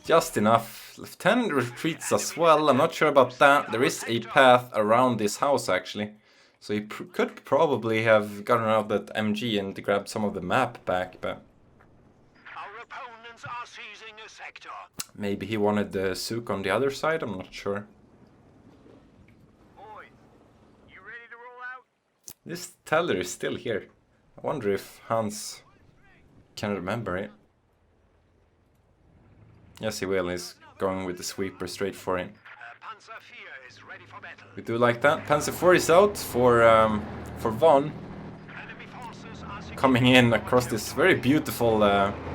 just enough. Lieutenant retreats as well. I'm not sure about that. There is a path around this house actually. So he could probably have gotten out that MG and grabbed some of the map back, but Our opponents are seizing a sector. maybe he wanted the Souk on the other side, I'm not sure. Boys, you ready to roll out? This teller is still here. I wonder if Hans can remember it. Yes, he will. He's going with the sweeper straight for him. Panzer IV is ready for battle. We do like that. Panzer IV is out for Von. Enemy forces are Coming in across this very beautiful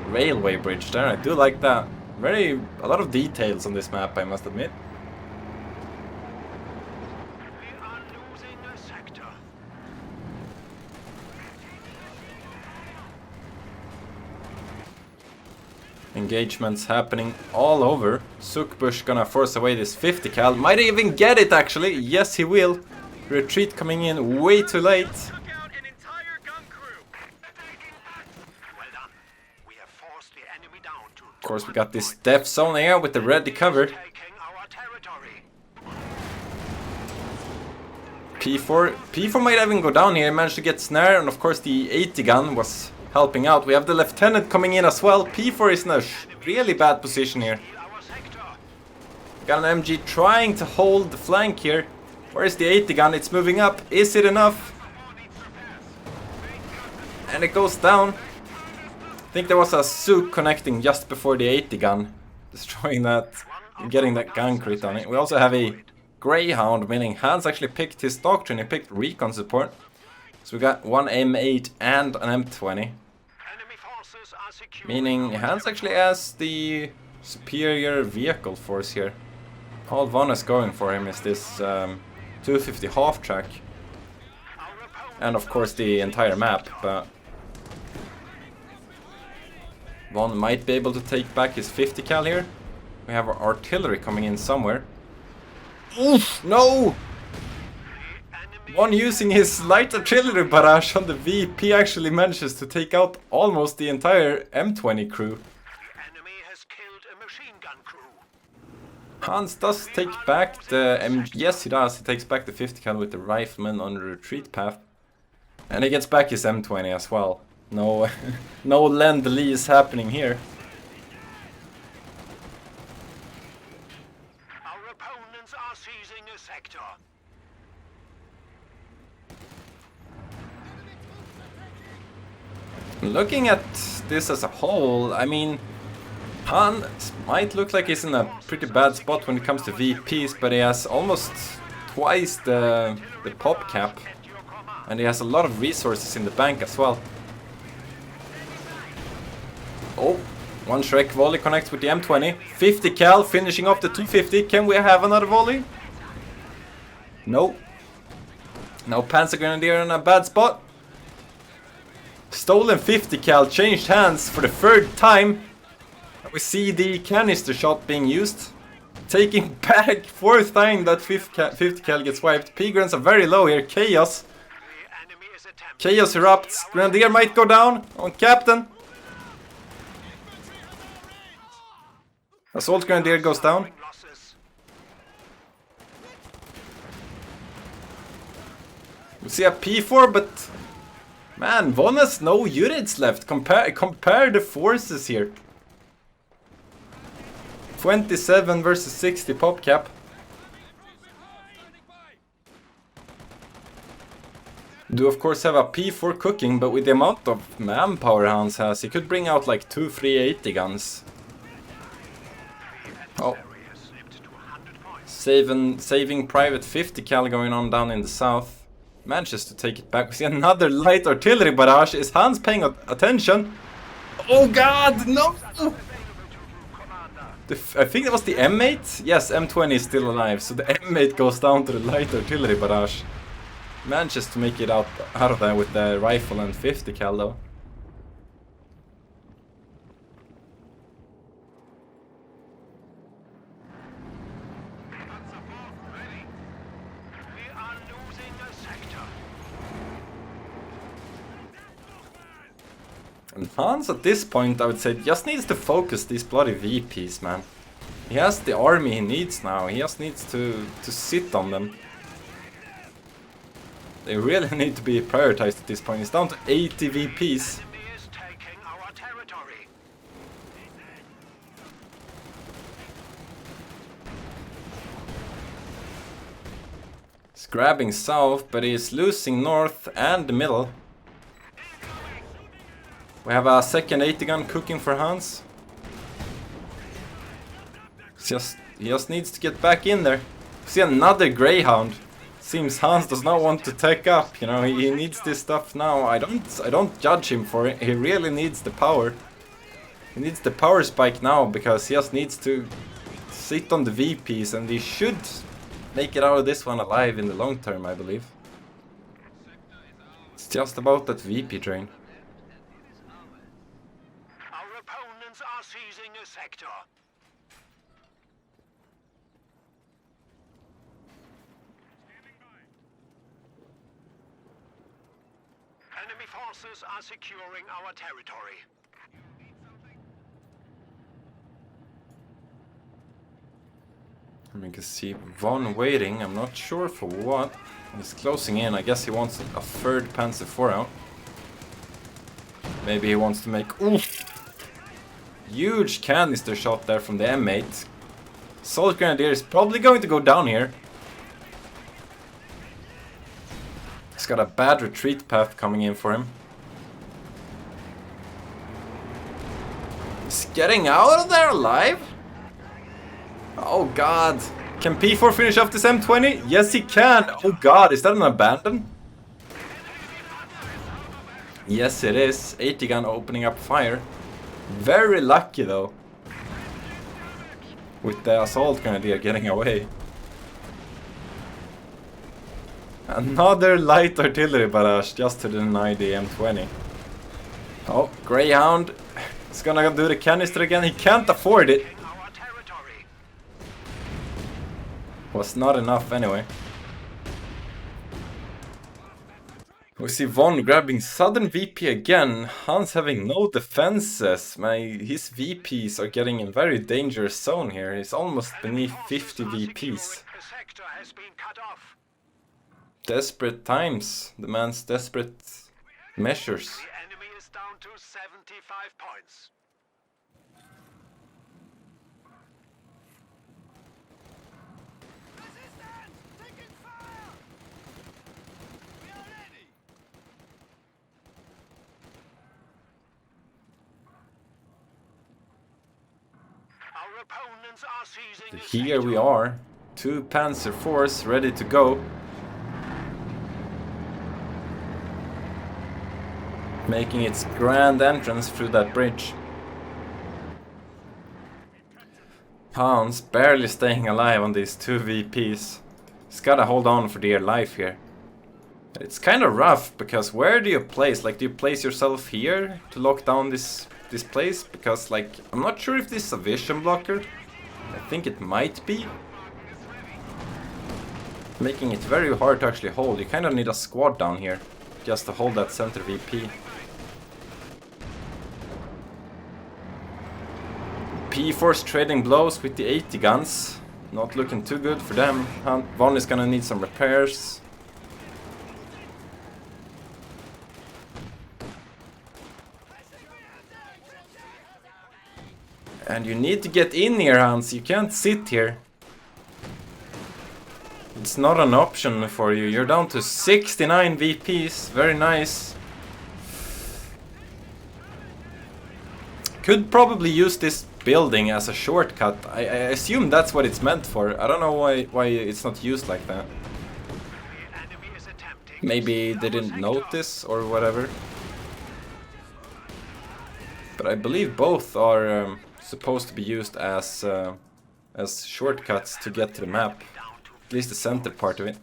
railway bridge there. I do like that. A lot of details on this map, I must admit. We are losing a sector. Engagements happening all over. Soukbush gonna force away this 50 cal. Might even get it actually. Yes, he will. Retreat coming in way too late. Took out an entire gun crew. Well done. We have forced the enemy down to Of course, we got this death zone here with the ready cover. taking our territory. P4 might even go down here. Managed to get snare, and of course the 80 gun was helping out. We have the lieutenant coming in as well. P4 is in a really bad position here. Our sector. Got an MG trying to hold the flank here. Where's the 80 gun? It's moving up. Is it enough? And it goes down. I think there was a Souk connecting just before the 80 gun. Destroying that and getting that gun crit on it. We also have a Greyhound, meaning Hans actually picked his doctrine. He picked recon support. So we got one M8 and an M20. Enemy forces are secure. Meaning Hans actually has the superior vehicle force here. All Von is going for him is this 250 half track. And of course the entire map, but Von might be able to take back his 50 cal here. We have our artillery coming in somewhere. Oof! No! Von using his light artillery barrage on the VP actually manages to take out almost the entire M20 crew. The enemy has killed a machine gun crew. Hans does take back the MG. Yes, he does. He takes back the 50 cal with the rifleman on the retreat path. And he gets back his M20 as well. No, no lend-lease happening here. Our opponents are seizing a sector. Looking at this as a whole, I mean, Hans might look like he's in a pretty bad spot when it comes to VPs, but he has almost twice the pop cap, and he has a lot of resources in the bank as well. Oh, one Shrek volley connects with the M20. 50 cal finishing off the 250. Can we have another volley? No. No Panzer Grenadier in a bad spot. Stolen 50 cal changed hands for the third time. We see the canister shot being used. Taking back fourth time that 50 cal gets wiped. P-grants are very low here. Chaos. The enemy is attempting. Chaos erupts. Grenadier might go down on Captain. Assault Grenadier goes down. Losses. We see a P4, but man, Von has no units left. Compare the forces here. 27 versus 60 pop cap. Do of course have a P4 cooking, but with the amount of manpower Hans has, he could bring out like 2 380 guns. Oh. Saving Private 50 cal going on down in the south. Manages to take it back. We see another light artillery barrage. Is Hans paying attention? Oh god, no! I think that was the M8? Yes, M20 is still alive, so the M8 goes down to the light artillery barrage. Manages to make it out of there with the rifle and 50 cal though. And Hans at this point, I would say, just needs to focus these bloody VPs, man. He has the army he needs now, he just needs to sit on them. They really need to be prioritized at this point. He's down to 80 VPs. He's grabbing south, but he's losing north and the middle. We have a second 80 gun cooking for Hans. He just needs to get back in there. See another Greyhound. Seems Hans does not want to take up, you know, he needs this stuff now. I don't judge him for it. He really needs the power. He needs the power spike now because he just needs to sit on the VPs, and he should make it out of this one alive in the long term, I believe. It's just about that VP drain. Our opponents are seizing a sector. Enemy forces are securing our territory. We can see Von waiting, I'm not sure for what. He's closing in, I guess he wants a third Panzer IV out. Maybe he wants to make... Oof! Huge canister shot there from the M8. Assault Grenadier is probably going to go down here. He's got a bad retreat path coming in for him. He's getting out of there alive? Oh god. Can P4 finish off this M20? Yes he can! Oh god, is that an abandon? Yes it is. 80 gun opening up fire. Very lucky though. With the assault grenadier getting away. Another light artillery barrage just to deny the M20. Oh, Greyhound. He's gonna do the canister again. He can't afford it. Was not enough anyway. We see Von grabbing southern VP again. Hans having no defenses. His VPs are getting in very dangerous zone here. He's almost beneath 50 VPs. Desperate times demands desperate measures. The enemy is down to 75 points. Our opponents are seizing the Here we are. 2 Panzer IVs ready to go. Making its grand entrance through that bridge. Hans barely staying alive on these 2 VPs. He's gotta hold on for dear life here. It's kind of rough, because where do you place? Like, do you place yourself here to lock down this place? Because, like, I'm not sure if this is a vision blocker. I think it might be. Making it very hard to actually hold. You kind of need a squad down here just to hold that center VP. P4's trading blows with the 80 guns. Not looking too good for them. Von is gonna need some repairs. And you need to get in here, Hans. You can't sit here. It's not an option for you. You're down to 69 VPs. Very nice. Could probably use this building as a shortcut. I assume that's what it's meant for. I don't know why it's not used like that. Maybe they didn't notice or whatever. But I believe both are supposed to be used as shortcuts to get to the map. At least the center part of it.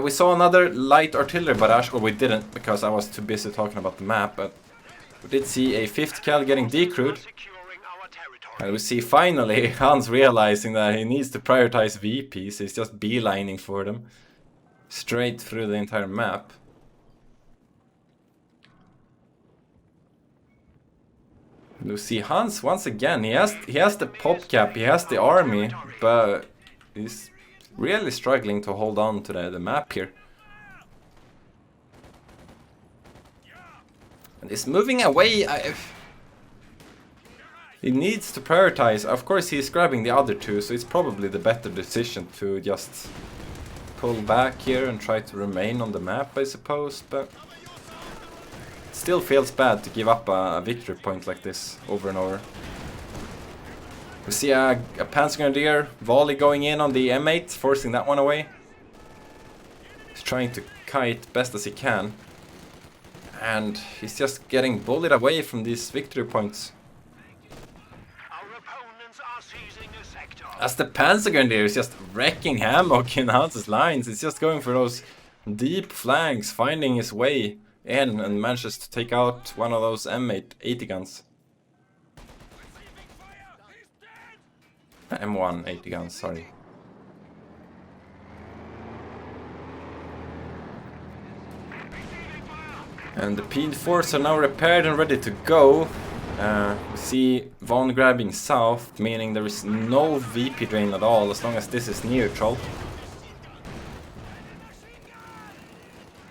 We saw another light artillery barrage, or we didn't because I was too busy talking about the map, but we did see a 5th cal getting decrewed. And we see finally Hans realizing that he needs to prioritize VPs. He's just beelining for them. Straight through the entire map. You see Hans once again, he has the pop cap, he has the army, but he's really struggling to hold on to the map here. And he's moving away. He needs to prioritize. Of course he's grabbing the other two, so it's probably the better decision to just pull back here and try to remain on the map, I suppose, but it still feels bad to give up a victory point like this over and over. We see a Panzer Grenadier volley going in on the M8, forcing that one away. He's trying to kite best as he can. And he's just getting bullied away from these victory points. As the Panzer Grenadier is just wrecking Hammock in Hans's lines. He's just going for those deep flanks, finding his way in and manages to take out one of those M8 80 guns. M1 80 guns, sorry. And the P4s are now repaired and ready to go. We see Von grabbing south, meaning there is no VP drain at all as long as this is neutral.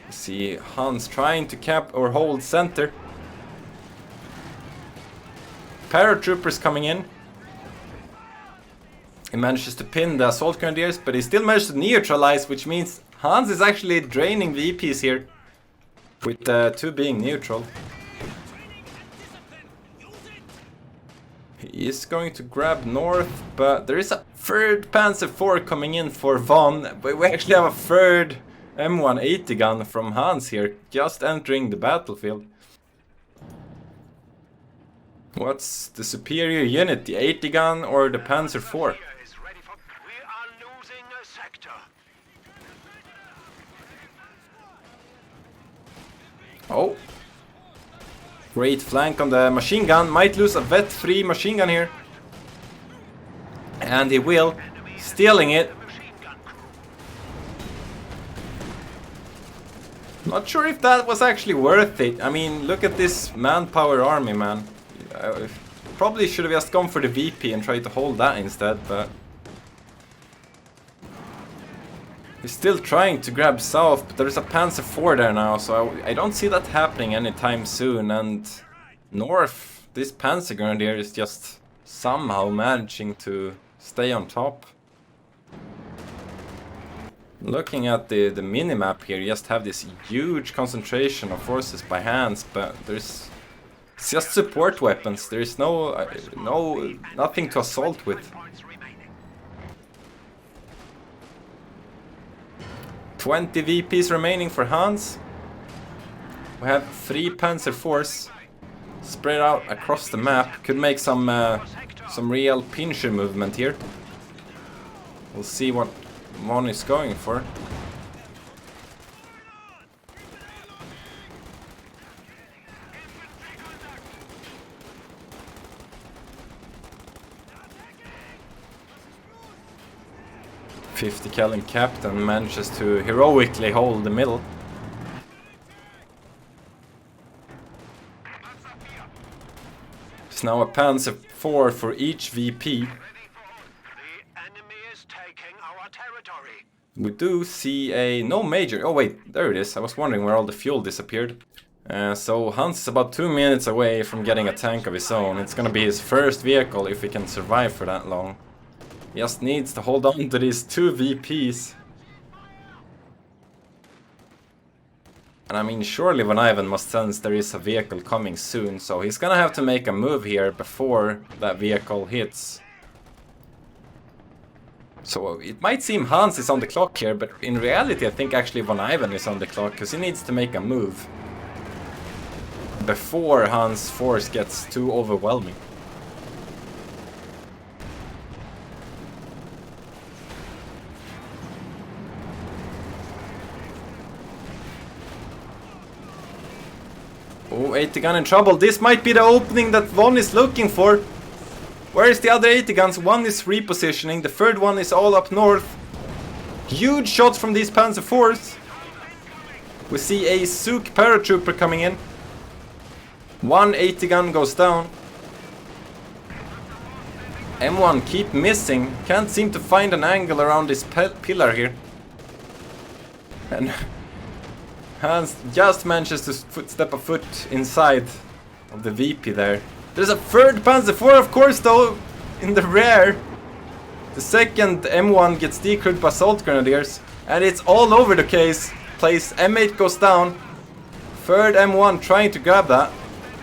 We see Hans trying to cap or hold center. Paratroopers coming in. He manages to pin the assault grenadiers, but he still managed to neutralize, which means Hans is actually draining VPs here, with 2 being neutral. He is going to grab north, but there is a 3rd Panzer IV coming in for Von. We actually have a 3rd M180 gun from Hans here, just entering the battlefield. What's the superior unit, the 80 gun or the Panzer IV? Oh. Great flank on the machine gun. Might lose a vet-free machine gun here. And he will. Stealing it. Not sure if that was actually worth it. I mean, look at this manpower army, man. Probably should have just gone for the VP and tried to hold that instead, but... He's still trying to grab south, but there's a Panzer IV there now, so I don't see that happening anytime soon. And north, this Panzer Grenadier is just somehow managing to stay on top. Looking at the minimap here, you just have this huge concentration of forces by Hans, but it's just support weapons. There is nothing to assault with. 20 VPs remaining for Hans. We have 3 Panzer IVs spread out across the map. Could make some real pincher movement here. We'll see what Von is going for. .50 cal captain manages to heroically hold the middle. It's now a Panzer IV for each VP. We do see no major. Oh wait, there it is. I was wondering where all the fuel disappeared. So Hans is about 2 minutes away from getting a tank of his own. It's gonna be his first vehicle if he can survive for that long. He just needs to hold on to these 2 VPs. And I mean, surely VonIvan must sense there is a vehicle coming soon, so he's gonna have to make a move here before that vehicle hits. So it might seem Hans is on the clock here, but in reality I think actually VonIvan is on the clock, because he needs to make a move before Hans' force gets too overwhelming. Oh, 80 gun in trouble. This might be the opening that Von is looking for. Where is the other 80 guns? One is repositioning, the third one is all up north. Huge shots from these Panzer IVs. We see a Zook paratrooper coming in. One 80 gun goes down. M1 keep missing. Can't seem to find an angle around this pillar here. And Hans just manages to step a foot inside of the VP there. There's a third Panzer IV, of course, though, in the rear. The second M1 gets decrewed by assault grenadiers, and it's all over the place. M8 goes down. Third M1 trying to grab that.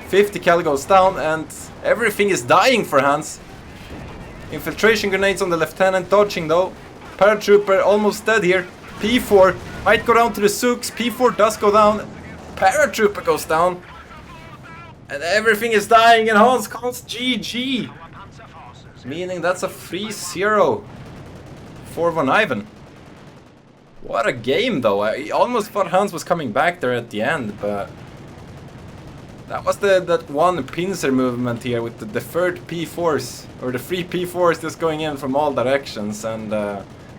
50 cal goes down, and everything is dying for Hans. Infiltration grenades on the lieutenant, dodging though. Paratrooper almost dead here. P4 might go down to the Zooks. P4 does go down. Paratrooper goes down. And everything is dying, and Hans calls GG. Meaning that's a 3-0 for VonIvan. What a game though. I almost thought Hans was coming back there at the end, but that was that one pincer movement here with the third P4s, or the 3 P4s just going in from all directions, and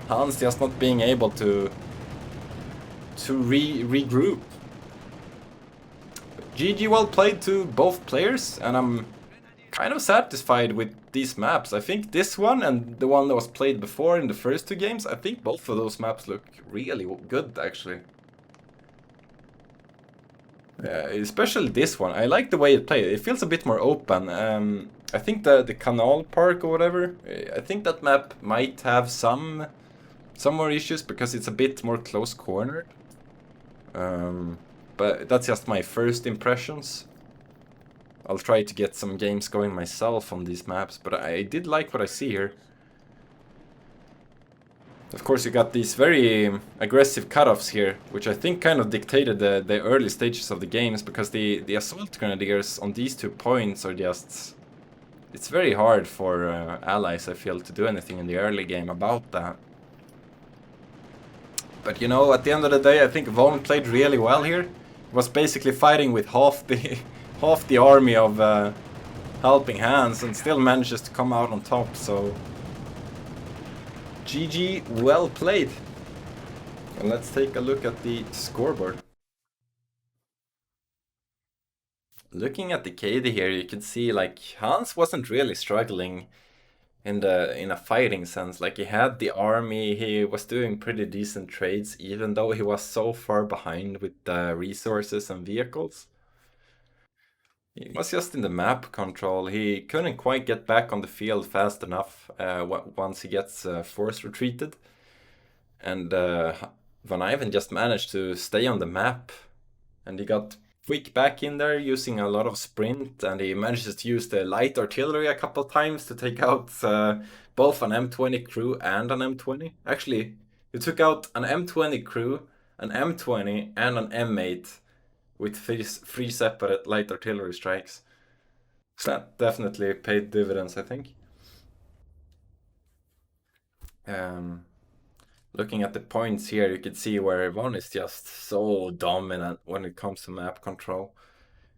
Hans just not being able to regroup. GG, well played to both players, and I'm kind of satisfied with these maps. I think this one and the one that was played before in the first 2 games, I think both of those maps look really good actually. Especially this one. I like the way it played. It feels a bit more open. I think the Canal Park or whatever, I think that map might have some more issues because it's a bit more close cornered. But that's just my first impressions. I'll try to get some games going myself on these maps, but I did like what I see here. Of course, you got these very aggressive cutoffs here, which I think kind of dictated the early stages of the games, because the assault grenadiers on these 2 points are just... It's very hard for allies, I feel, to do anything in the early game about that. But you know, at the end of the day, I think Von played really well here. He was basically fighting with half the army of HelpingHans and still manages to come out on top, so GG, well played. And let's take a look at the scoreboard. Looking at the KD here, you can see like Hans wasn't really struggling in a fighting sense. Like, he had the army, he was doing pretty decent trades, even though he was so far behind with the resources and vehicles. He was just in the map control. He couldn't quite get back on the field fast enough once he gets force retreated. And VonIvan just managed to stay on the map. And he got quick back in there using a lot of sprint. And he manages to use the light artillery a couple times to take out both an M20 crew and an M20. Actually, he took out an M20 crew, an M20 and an M8. With 3 separate light artillery strikes. So that definitely paid dividends, I think. Looking at the points here, you can see where Von is just so dominant when it comes to map control.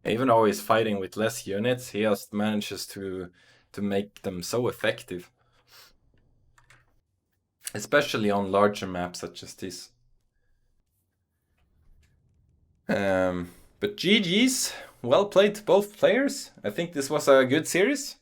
Even though he's fighting with less units, he just manages to make them so effective. Especially on larger maps such as this. But GG's, well played to both players. I think this was a good series.